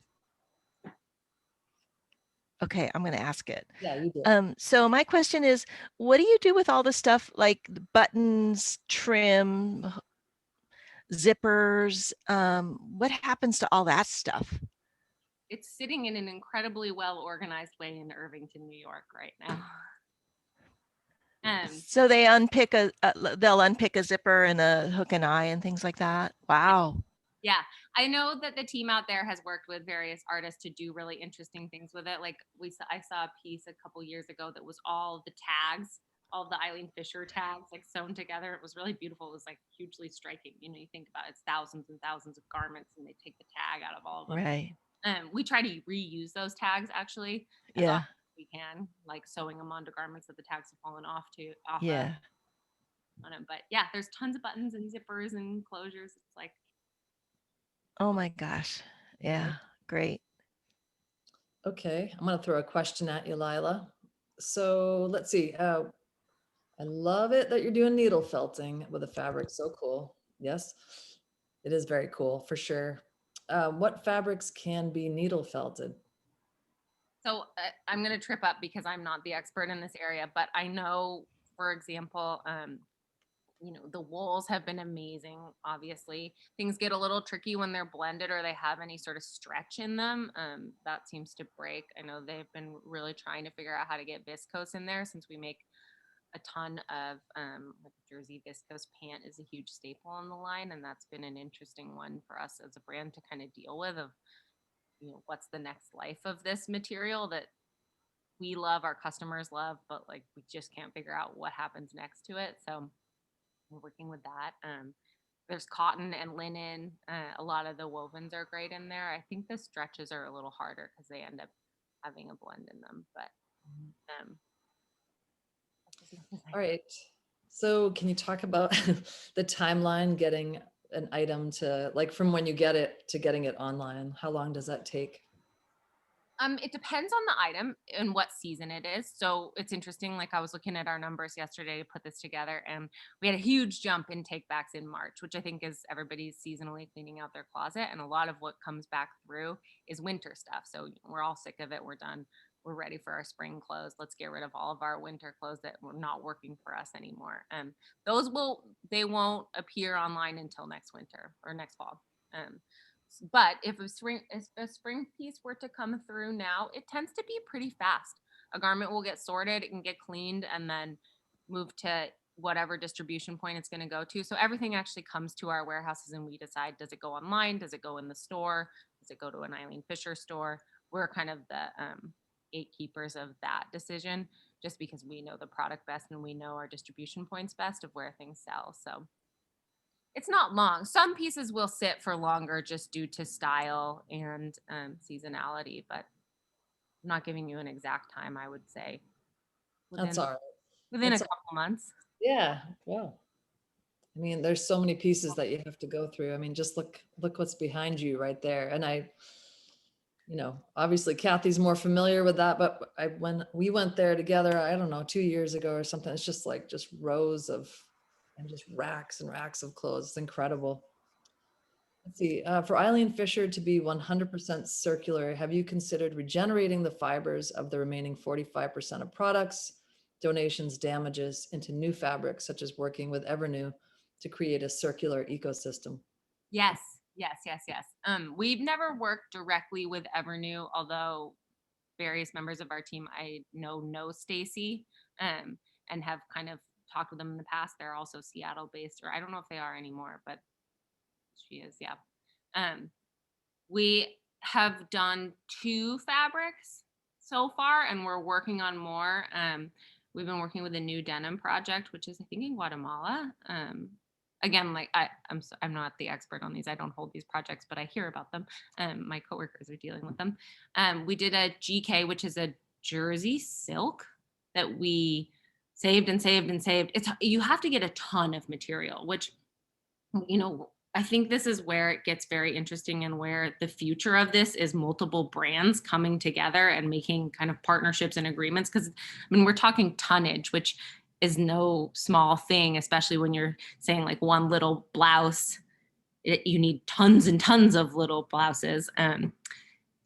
Okay, I'm going to ask it. Yeah, you do. So my question is, what do you do with all the stuff like the buttons, trim, zippers? What happens to all that stuff? It's sitting in an incredibly well organized way in Irvington, New York right now. So they they'll unpick a zipper and a hook and eye and things like that. Wow. Yeah, I know that the team out there has worked with various artists to do really interesting things with it. Like I saw a piece a couple years ago that was all the tags, all the EILEEN Fisher tags like sewn together. It was really beautiful. It was like hugely striking. You know, you think about it, it's thousands and thousands of garments and they take the tag out of all of them. Right. We try to reuse those tags actually as Yeah. often as we can, like sewing them onto garments that the tags have fallen off Yeah. of on them. But yeah, there's tons of buttons and zippers and closures. It's like, Oh my gosh. Yeah. Great. Okay, I'm going to throw a question at you, Lila. So let's see. I love it that you're doing needle felting with a fabric. So cool. Yes, it is very cool for sure. What fabrics can be needle felted? so I'm going to trip up because I'm not the expert in this area, but I know, for example, you know, the wools have been amazing. Obviously, things get a little tricky when they're blended or they have any sort of stretch in them. That seems to break. I know they've been really trying to figure out how to get viscose in there since we make a ton of like jersey viscose pant is a huge staple on the line, and that's been an interesting one for us as a brand to kind of deal with. Of, you know, what's the next life of this material that we love, our customers love, but like we just can't figure out what happens next to it. So we're working with that. There's cotton and linen. A lot of the wovens are great in there. I think the stretches are a little harder because they end up having a blend in them. But All right. So can you talk about the timeline getting an item to, like, from when you get it to getting it online? How long does that take? It depends on the item and what season it is. So it's interesting. Like I was looking at our numbers yesterday to put this together, and we had a huge jump in take backs in March, which I think is everybody's seasonally cleaning out their closet. And a lot of what comes back through is winter stuff. So we're all sick of it. We're done. We're ready for our spring clothes. Let's get rid of all of our winter clothes that were not working for us anymore. They won't appear online until next winter or next fall. But if a spring piece were to come through now, it tends to be pretty fast. A garment will get sorted, it can get cleaned, and then move to whatever distribution point it's going to go to. So everything actually comes to our warehouses, and we decide, does it go online? Does it go in the store? Does it go to an EILEEN Fisher store? We're kind of the gatekeepers of that decision, just because we know the product best and we know our distribution points best of where things sell. So it's not long. Some pieces will sit for longer just due to style and seasonality, but I'm not giving you an exact time. I would say That's all right. within That's a couple months. Yeah. Wow. I mean, there's so many pieces that you have to go through. I mean, just look what's behind you right there. And you know, obviously Kathy's more familiar with that, but when we went there together, I don't know, 2 years ago or something, it's just like rows of, and just racks and racks of clothes. It's incredible. Let's see, for EILEEN Fisher to be 100% circular, have you considered regenerating the fibers of the remaining 45% of products, donations, damages into new fabrics, such as working with Renew to create a circular ecosystem? Yes. We've never worked directly with Renew, although various members of our team I know Stacy, and have kind of talked with them in the past. They're also Seattle based, or I don't know if they are anymore, but she is. Yeah. We have done 2 fabrics so far, and we're working on more. We've been working with a new denim project, which is I think in Guatemala. again, like I'm not the expert on these. I don't hold these projects, but I hear about them. My coworkers are dealing with them. We did a GK, which is a Jersey silk that we saved and saved and saved. You have to get a ton of material, which, you know, I think this is where it gets very interesting and where the future of this is multiple brands coming together and making kind of partnerships and agreements. Because, I mean, we're talking tonnage, which is no small thing, especially when you're saying like one little blouse, you need tons and tons of little blouses to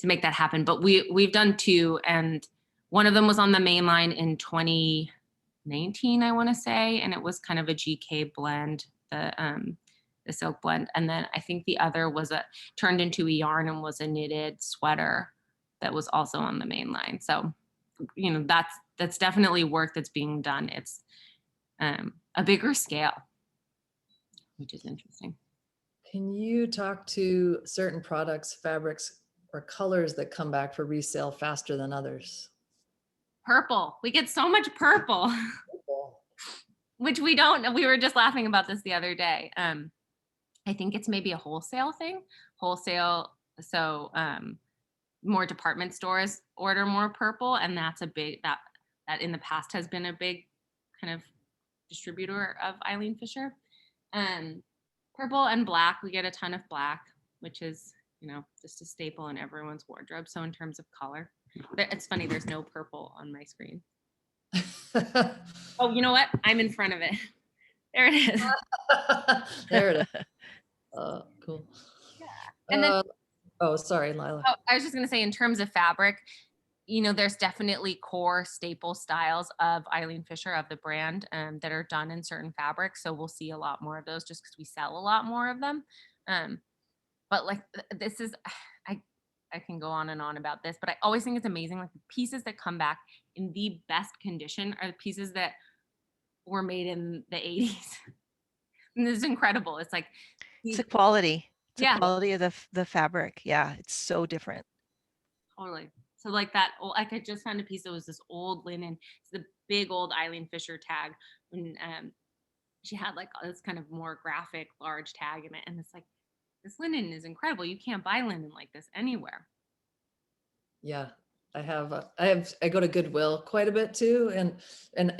make that happen. But we've done 2, and one of them was on the main line in 2019, I want to say, and it was kind of a GK blend, the silk blend. And then I think the other was turned into a yarn and was a knitted sweater that was also on the main line. So, you know, that's definitely work that's being done. It's a bigger scale, which is interesting. Can you talk to certain products, fabrics, or colors that come back for resale faster than others? Purple. We get so much purple, which we don't. We were just laughing about this the other day. I think it's maybe a wholesale thing. Wholesale, so more department stores order more purple, and that's a big that in the past has been a big kind of distributor of EILEEN Fisher. Purple and black, we get a ton of black, which is, you know, just a staple in everyone's wardrobe. So in terms of color, it's funny, there's no purple on my screen. Oh, you know what? I'm in front of it. There it is. There it is. Cool. Yeah. And then, oh, sorry, Lila. oh, I was just going to say, in terms of fabric, you know, there's definitely core staple styles of EILEEN Fisher, of the brand, that are done in certain fabrics. So we'll see a lot more of those just because we sell a lot more of them. But like this is, I can go on and on about this, but I always think it's amazing. Like the pieces that come back in the best condition are the pieces that were made in the 80s. And this is incredible. It's like, It's a quality. It's Yeah. a quality of the fabric. Yeah, it's so different. Totally. So like that, like I just found a piece that was this old linen. It's the big old EILEEN Fisher tag. When she had like this kind of more graphic, large tag in it, and it's like, this linen is incredible. You can't buy linen like this anywhere. Yeah, I go to Goodwill quite a bit too, and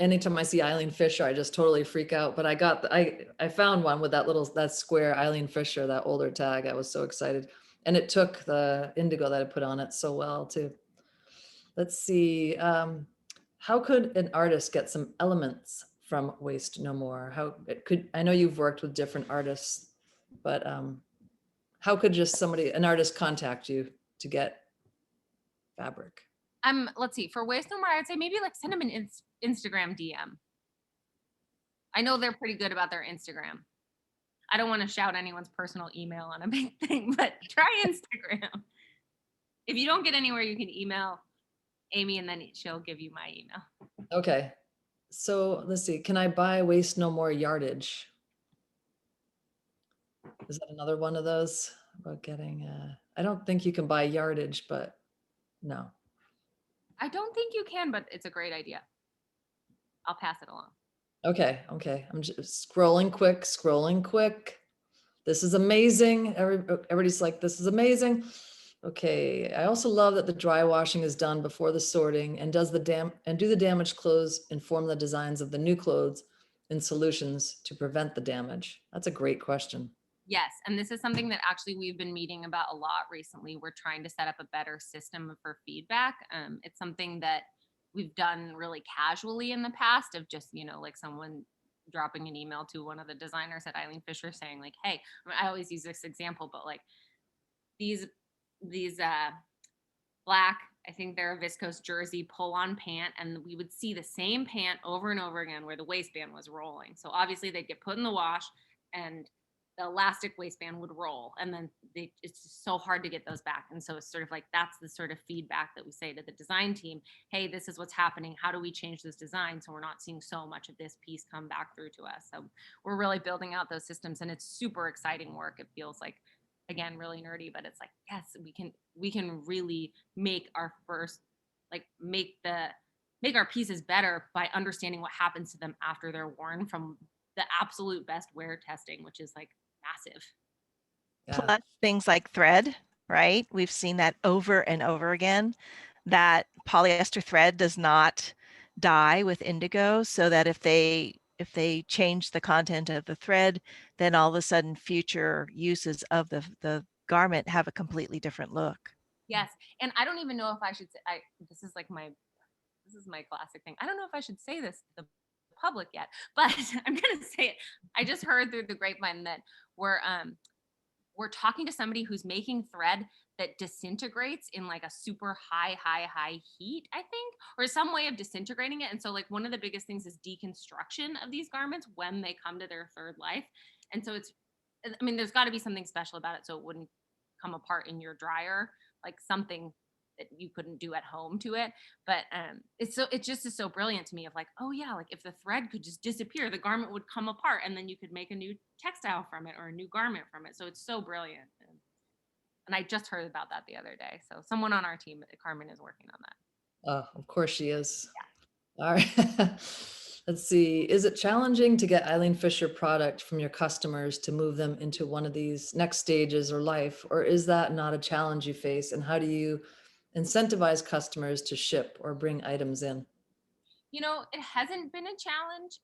anytime I see EILEEN Fisher, I just totally freak out. But I found one with that square EILEEN Fisher, that older tag. I was so excited, and it took the indigo that I put on it so well too. Let's see, how could an artist get some elements from Waste No More? I know you've worked with different artists, but how could just an artist contact you to get fabric? Let's see, for Waste No More, I'd say maybe like send them an Instagram DM. I know they're pretty good about their Instagram. I don't want to shout anyone's personal email on a big thing, but try Instagram. If you don't get anywhere, you can email Amy and then she'll give you my email. Okay. So let's see, can I buy Waste No More Yardage? Is that another one of those about getting, I don't think you can buy Yardage, but no. I don't think you can, but it's a great idea. I'll pass it along. Okay. I'm just scrolling quick. This is amazing. Everybody's like, this is amazing. Okay. I also love that the dry washing is done before the sorting, and do the damaged clothes inform the designs of the new clothes in solutions to prevent the damage? That's a great question. Yes, and this is something that actually we've been meeting about a lot recently. We're trying to set up a better system for feedback. It's something that we've done really casually in the past, of just, you know, like someone dropping an email to one of the designers at EILEEN Fisher saying like, hey, I always use this example, but like these black, I think they're a viscose jersey pull-on pant, and we would see the same pant over and over again where the waistband was rolling. So obviously they'd get put in the wash and the elastic waistband would roll, and then it's just so hard to get those back. And so it's sort of like, that's the sort of feedback that we say to the design team, hey, this is what's happening. How do we change this design so we're not seeing so much of this piece come back through to us? So we're really building out those systems, and it's super exciting work. It feels like, again, really nerdy, but it's like, yes, we can really make our first, like make our pieces better by understanding what happens to them after they're worn, from the absolute best wear testing, which is like massive. Yeah. Plus things like thread, right? We've seen that over and over again, that polyester thread does not dye with indigo, so that if they change the content of the thread, then all of a sudden future uses of the garment have a completely different look. Yes. And I don't even know if I should say, this is my classic thing. I don't know if I should say this to the public yet, but I'm going to say it. I just heard through the grapevine that we're talking to somebody who's making thread that disintegrates in like a super high heat, I think, or some way of disintegrating it. And so like one of the biggest things is deconstruction of these garments when they come to their third life. And so there's got to be something special about it so it wouldn't come apart in your dryer, like something that you couldn't do at home to it. But it just is so brilliant to me of like, oh yeah, like if the thread could just disappear, the garment would come apart and then you could make a new textile from it or a new garment from it. So it's so brilliant. And I just heard about that the other day. So someone on our team, Carmen, is working on that. Of course she is. Yeah. All right. Let's see. Is it challenging to get EILEEN Fisher product from your customers to move them into one of these next stages or life? Or is that not a challenge you face? And how do you incentivize customers to ship or bring items in? You know, it hasn't been a challenge.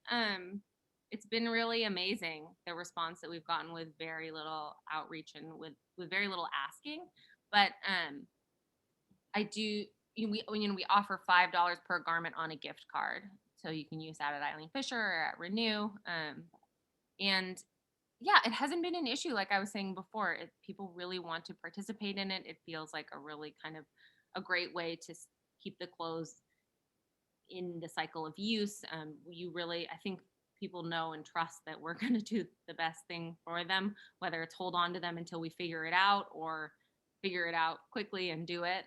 It's been really amazing, the response that we've gotten with very little outreach and with very little asking. But I do, we offer $5 per garment on a gift card. So you can use that at EILEEN Fisher or at Renew. And yeah, it hasn't been an issue. Like I was saying before, people really want to participate in it. It feels like a really kind of a great way to keep the clothes in the cycle of use. I think people know and trust that we're going to do the best thing for them, whether it's hold on to them until we figure it out or figure it out quickly and do it.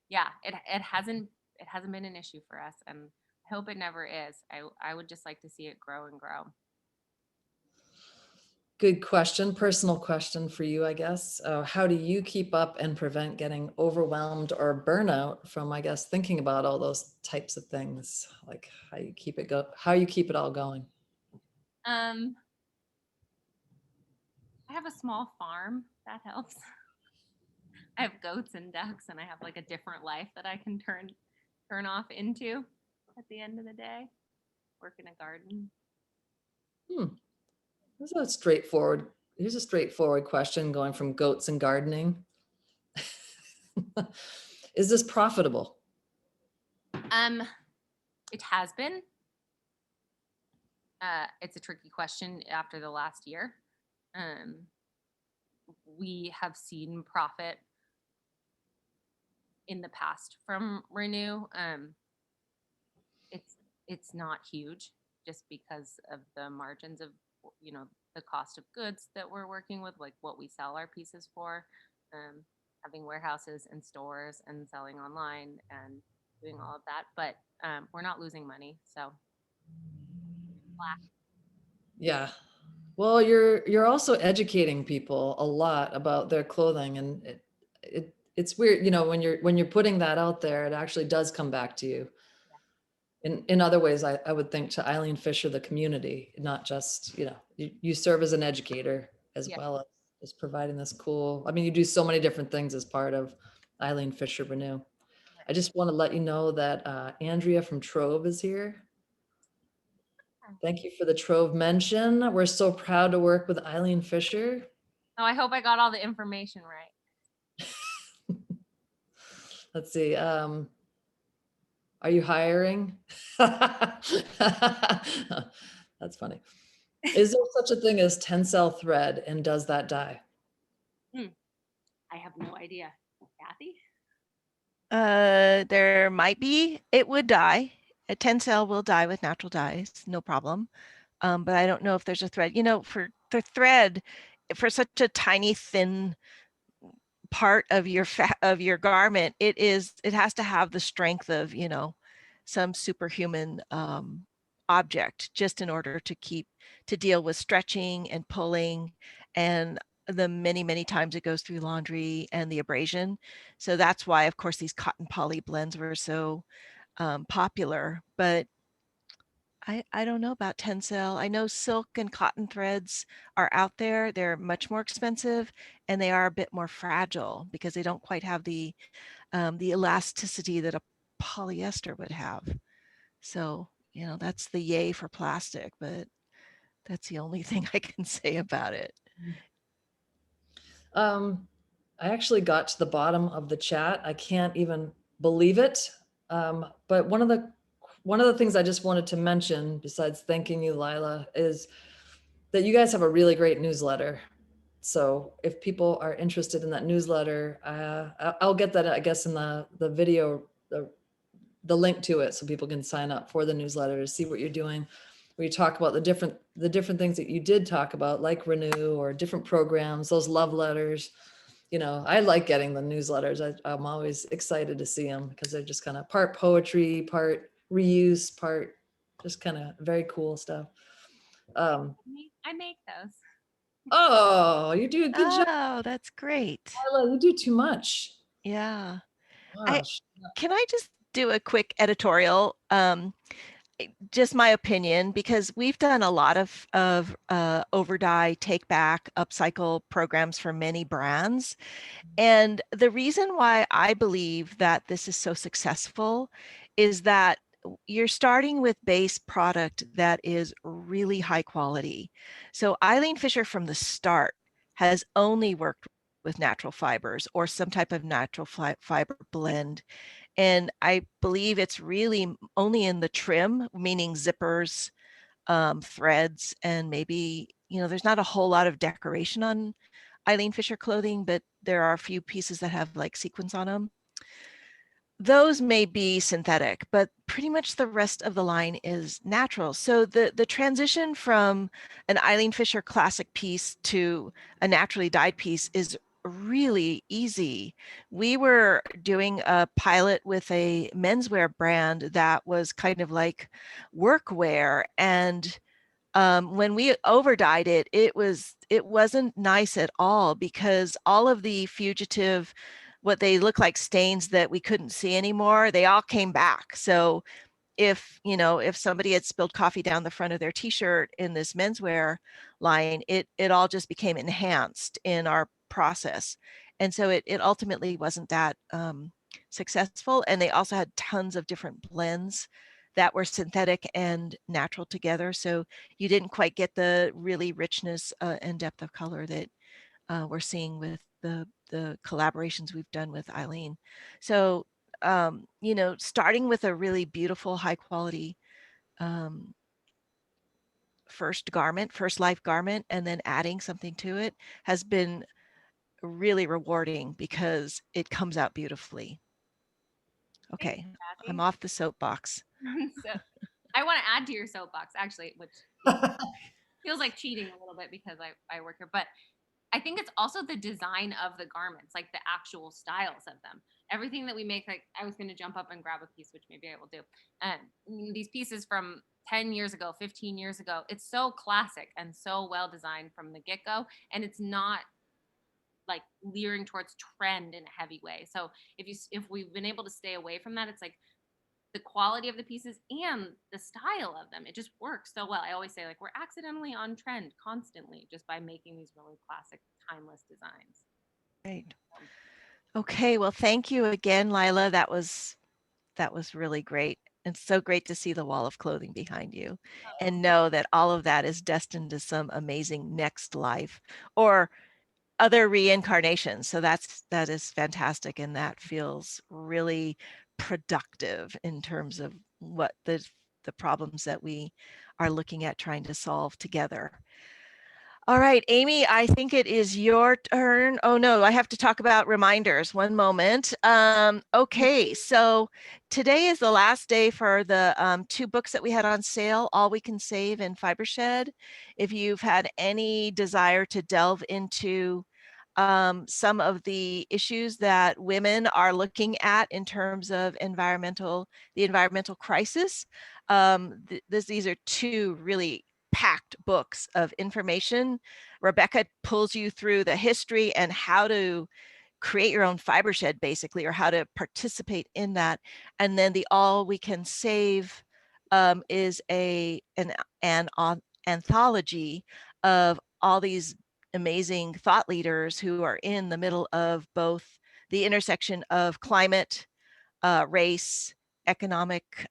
Yeah, it hasn't been an issue for us, and I hope it never is. I would just like to see it grow and grow. Good question. Personal question for you, I guess. How do you keep up and prevent getting overwhelmed or burnout from, I guess, thinking about all those types of things? Like how you keep it all going? I have a small farm. That helps. I have goats and ducks, and I have like a different life that I can turn off into at the end of the day. Work in a garden. Here's a straightforward question going from goats and gardening. Is this profitable? It has been. It's a tricky question after the last year. We have seen profit in the past from Renew. It's not huge just because of the margins of, the cost of goods that we're working with, like what we sell our pieces for, having warehouses and stores and selling online and doing all of that. But we're not losing money. So. Yeah. Well, you're also educating people a lot about their clothing, and it's weird, when you're putting that out there, it actually does come back to you. In other ways, I would think to EILEEN Fisher, the community, not just, you serve as an educator as well as providing this cool. I mean, you do so many different things as part of EILEEN Fisher Renew. I just want to let you know that Andrea from Trove is here. Thank you for the Trove mention. We're so proud to work with EILEEN Fisher. Oh, I hope I got all the information right. Let's see. Are you hiring? That's funny. Is there such a thing as tensile thread, and does that dye? I have no idea. Kathy? There might be. It would dye. A tensile will dye with natural dyes, no problem. But I don't know if there's a thread. For the thread, for such a tiny, thin part of your garment, it has to have the strength of some superhuman object, just in order to deal with stretching and pulling and the many times it goes through laundry and the abrasion. So that's why, of course, these cotton poly blends were so popular. But I don't know about Tencel. I know silk and cotton threads are out there. They're much more expensive and they are a bit more fragile because they don't quite have the elasticity that a polyester would have. So, you know, that's the yay for plastic, but that's the only thing I can say about it. I actually got to the bottom of the chat. I can't even believe it. But one of the things I just wanted to mention, besides thanking you, Lila, is that you guys have a really great newsletter. So if people are interested in that newsletter, I'll get that, I guess, in the video, the link to it, so people can sign up for the newsletter to see what you're doing. Where you talk about the different things that you did talk about, like Renew or different programs, those love letters. You know, I like getting the newsletters. I'm always excited to see them because they're just kind of part poetry, part reuse, part just kind of very cool stuff. I make those. Oh, you do a good job. Oh, that's great. Carla, you do too much. Yeah. Gosh. Can I just do a quick editorial? Just my opinion, because we've done a lot of overdye, take back, upcycle programs for many brands. And the reason why I believe that this is so successful is that you're starting with base product that is really high quality. So EILEEN Fisher from the start has only worked with natural fibers or some type of natural fiber blend. And I believe it's really only in the trim, meaning zippers, threads, and maybe, you know, there's not a whole lot of decoration on EILEEN Fisher clothing, but there are a few pieces that have like sequins on them. Those may be synthetic, but pretty much the rest of the line is natural. So the transition from an EILEEN Fisher classic piece to a naturally dyed piece is really easy. We were doing a pilot with a menswear brand that was kind of like workwear, and when we overdyed it, it wasn't nice at all because all of the fugitive, what they look like stains that we couldn't see anymore, they all came back. So if, you know, if somebody had spilled coffee down the front of their t-shirt in this menswear line, it all just became enhanced in our process. And so it ultimately wasn't that successful. And they also had tons of different blends that were synthetic and natural together. So you didn't quite get the really richness and depth of color that we're seeing with the collaborations we've done with EILEEN. So, you know, starting with a really beautiful, high quality first life garment, and then adding something to it has been really rewarding because it comes out beautifully. Okay, I'm off the soapbox. So I want to add to your soapbox, actually, which feels like cheating a little bit because I work here. But I think it's also the design of the garments, like the actual styles of them. Everything that we make, like I was going to jump up and grab a piece, which maybe I will do. And these pieces from 10 years ago, 15 years ago, it's so classic and so well designed from the get-go. And it's not like leering towards trend in a heavy way. So if we've been able to stay away from that, it's like the quality of the pieces and the style of them, it just works so well. I always say, like, we're accidentally on trend constantly just by making these really classic, timeless designs. Right. Okay, well, thank you again, Lila. That was really great. It's so great to see the wall of clothing behind you and know that all of that is destined to some amazing next life or other reincarnations. So that is fantastic, and that feels really productive in terms of what the problems that we are looking at trying to solve together. All right, Amy, I think it is your turn. Oh no, I have to talk about reminders. One moment. Okay, so today is the last day for the 2 books that we had on sale, All We Can Save and Fibershed. If you've had any desire to delve into some of the issues that women are looking at in terms of the environmental crisis, these are 2 really packed books of information. Rebecca pulls you through the history and how to create your own fiber shed, basically, or how to participate in that. And then the All We Can Save is an anthology of all these amazing thought leaders who are in the middle of both the intersection of climate, race, economic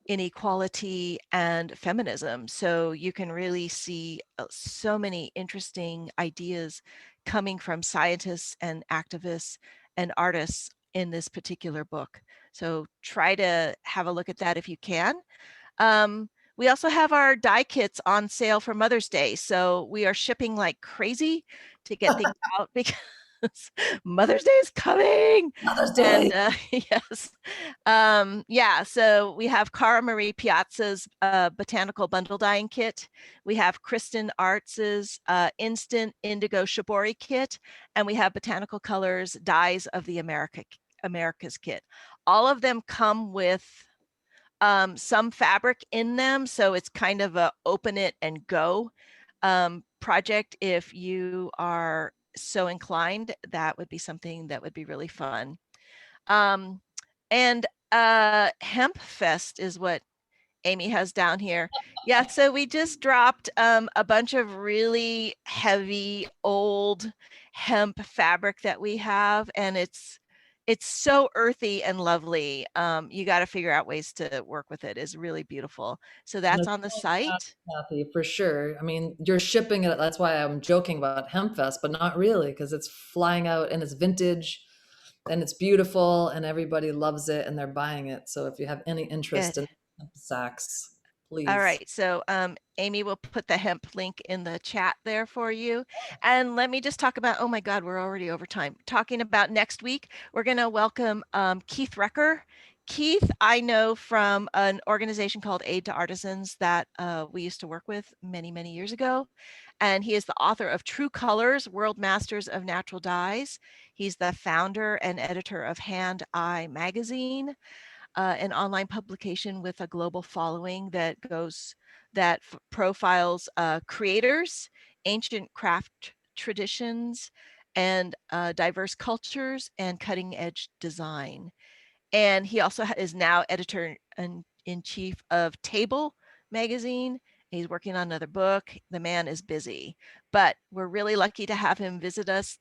inequality, and feminism. So you can really see so many interesting ideas coming from scientists and activists and artists in this particular book. So try to have a look at that if you can. We also have our dye kits on sale for Mother's Day. So we are shipping like crazy to get things out because Mother's Day is coming. Mother's Day. And yes. Yeah, so we have Cara Marie Piazza's botanical bundle dyeing kit. We have Kristen Arts's instant indigo shibori kit, and we have Botanical Colors dyes of the Americas kit. All of them come with some fabric in them, so it's kind of a open it and go project. If you are so inclined, that would be something that would be really fun. And Hemp Fest is what Amy has down here. Yeah, so we just dropped a bunch of really heavy old hemp fabric that we have, and it's so earthy and lovely. You got to figure out ways to work with it. It's really beautiful. So that's on the site. Kathy, for sure. I mean, you're shipping it. That's why I'm joking about Hemp Fest, but not really, because it's flying out and it's vintage and it's beautiful and everybody loves it and they're buying it. So if you have any interest Good. in hemp sacks, please. All right, so Amy will put the hemp link in the chat there for you. And let me just talk about, oh my God, we're already over time. Talking about next week, we're gonna welcome Keith Recker. Keith, I know from an organization called Aid to Artisans that we used to work with many, many years ago. And he is the author of True Colors, World Masters of Natural Dyes. He's the founder and editor of Hand Eye Magazine, an online publication with a global following that profiles creators, ancient craft traditions, and diverse cultures and cutting edge design. And he also is now editor in chief of Table magazine. He's working on another book. The man is busy, but we're really lucky to have him visit us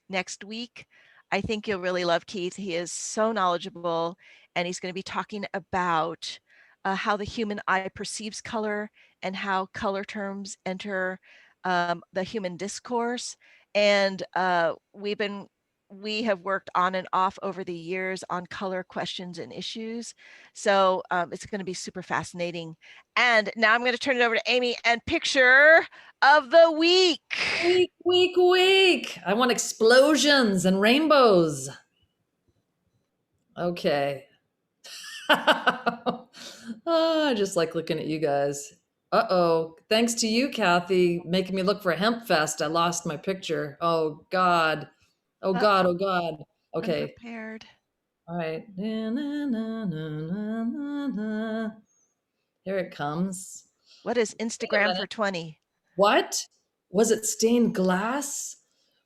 next week. I think you'll really love Keith. He is so knowledgeable, and he's going to be talking about how the human eye perceives color and how color terms enter the human discourse. And we have worked on and off over the years on color questions and issues. So it's going to be super fascinating. And now I'm going to turn it over to Amy and picture of the week. Week. I want explosions and rainbows. Okay. Oh, I just like looking at you guys. Uh-oh. Thanks to you, Kathy, making me look for Hemp Fest. I lost my picture. Oh, God. Oh, God. Oh, God. Okay. Unprepared. All right. Na, na, na, na, na, na. Here it comes. What is Instagram for 20? What? Was it stained glass?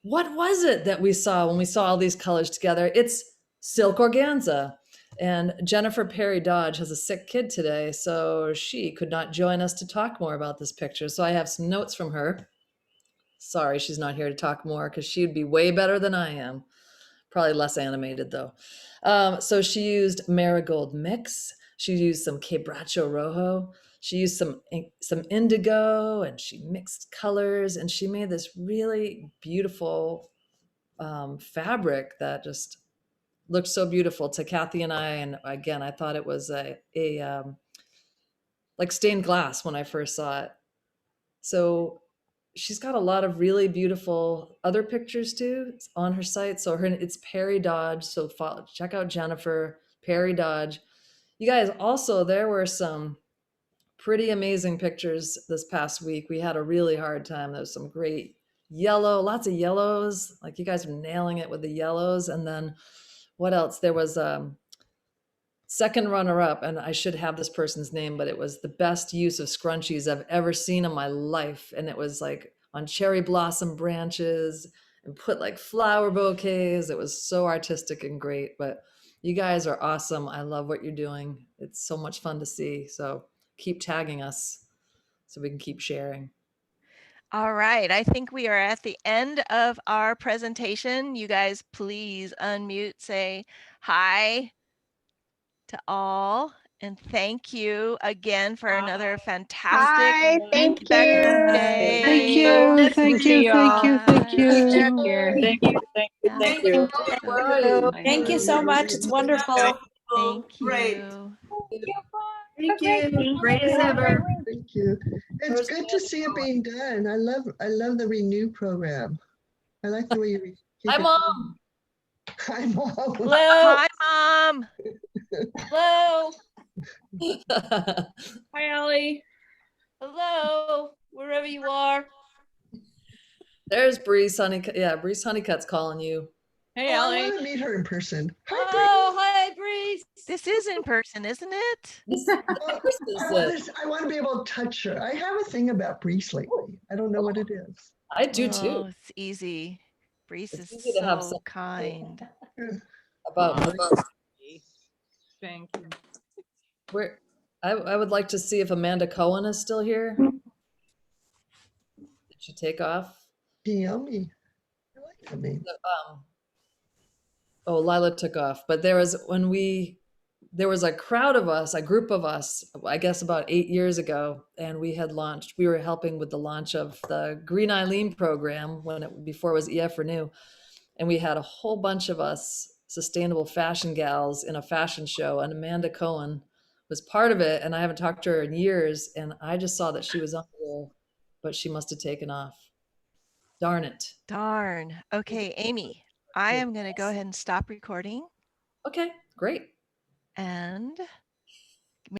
What was it that we saw when we saw all these colors together? It's silk organza. And Jennifer Perry Dodge has a sick kid today, so she could not join us to talk more about this picture. So I have some notes from her. Sorry, she's not here to talk more because she'd be way better than I am. Probably less animated though. So she used marigold mix. She used some quebracho rojo. She used some indigo, and she mixed colors, and she made this really beautiful fabric that just looked so beautiful to Kathy and I. And again, I thought it was like stained glass when I first saw it. So she's got a lot of really beautiful other pictures too on her site. So it's Perry Dodge. So check out Jennifer Perry Dodge. You guys, also, there were some pretty amazing pictures this past week. We had a really hard time. There was some great yellow, lots of yellows. Like, you guys are nailing it with the yellows. And then what else? There was second runner-up, and I should have this person's name, but it was the best use of scrunchies I've ever seen in my life. And it was like on cherry blossom branches and put like flower bouquets. It was so artistic and great. But You guys are awesome. I love what you're doing. It's so much fun to see. So keep tagging us so we can keep sharing. All right, I think we are at the end of our presentation. You guys please unmute, say hi to all, and thank you again for another fantastic Thank feedback you. day. Thank you, thank you, thank you, thank you. Thank you. Yeah. Thank you. Where are you? Thank you so much. It's wonderful. Thank Great. you. Thank you. Great as ever. Thank you. It's Where's good to see it being done. I love the Renew program. I like the way you keep Hi, it Mom. Hi, Mom. Hello. Hi, Mom. Hello. Hi, Allie. Hello. Wherever you are. There's Breeze Honey. Yeah, Breeze Honeycutt's calling you. Hey, I Allie. want to meet her in person. Hi, Oh, hi, Breeze. This is in person, isn't it? Bree. I want to be able to touch her. I have a thing about Breeze lately. I don't know what it is. I do Oh, too. it's easy. Breeze It's is easy to have so some- kind. About Thank you. where I would like to see if Amanda Cohen is still here. Did she take off? Yummy. I like that name. Oh, Lila took off. But there was a crowd of us, a group of us, I guess about 8 years ago, and we were helping with the launch of the Green EILEEN program before it was EF Renew. And we had a whole bunch of us sustainable fashion gals in a fashion show, and Amanda Cohen was part of it. And I haven't talked to her in years, and I just saw that she was on there, but she must have taken off. Darn it. Darn. Okay, Amy, I am going to go ahead and stop recording. Okay, great. And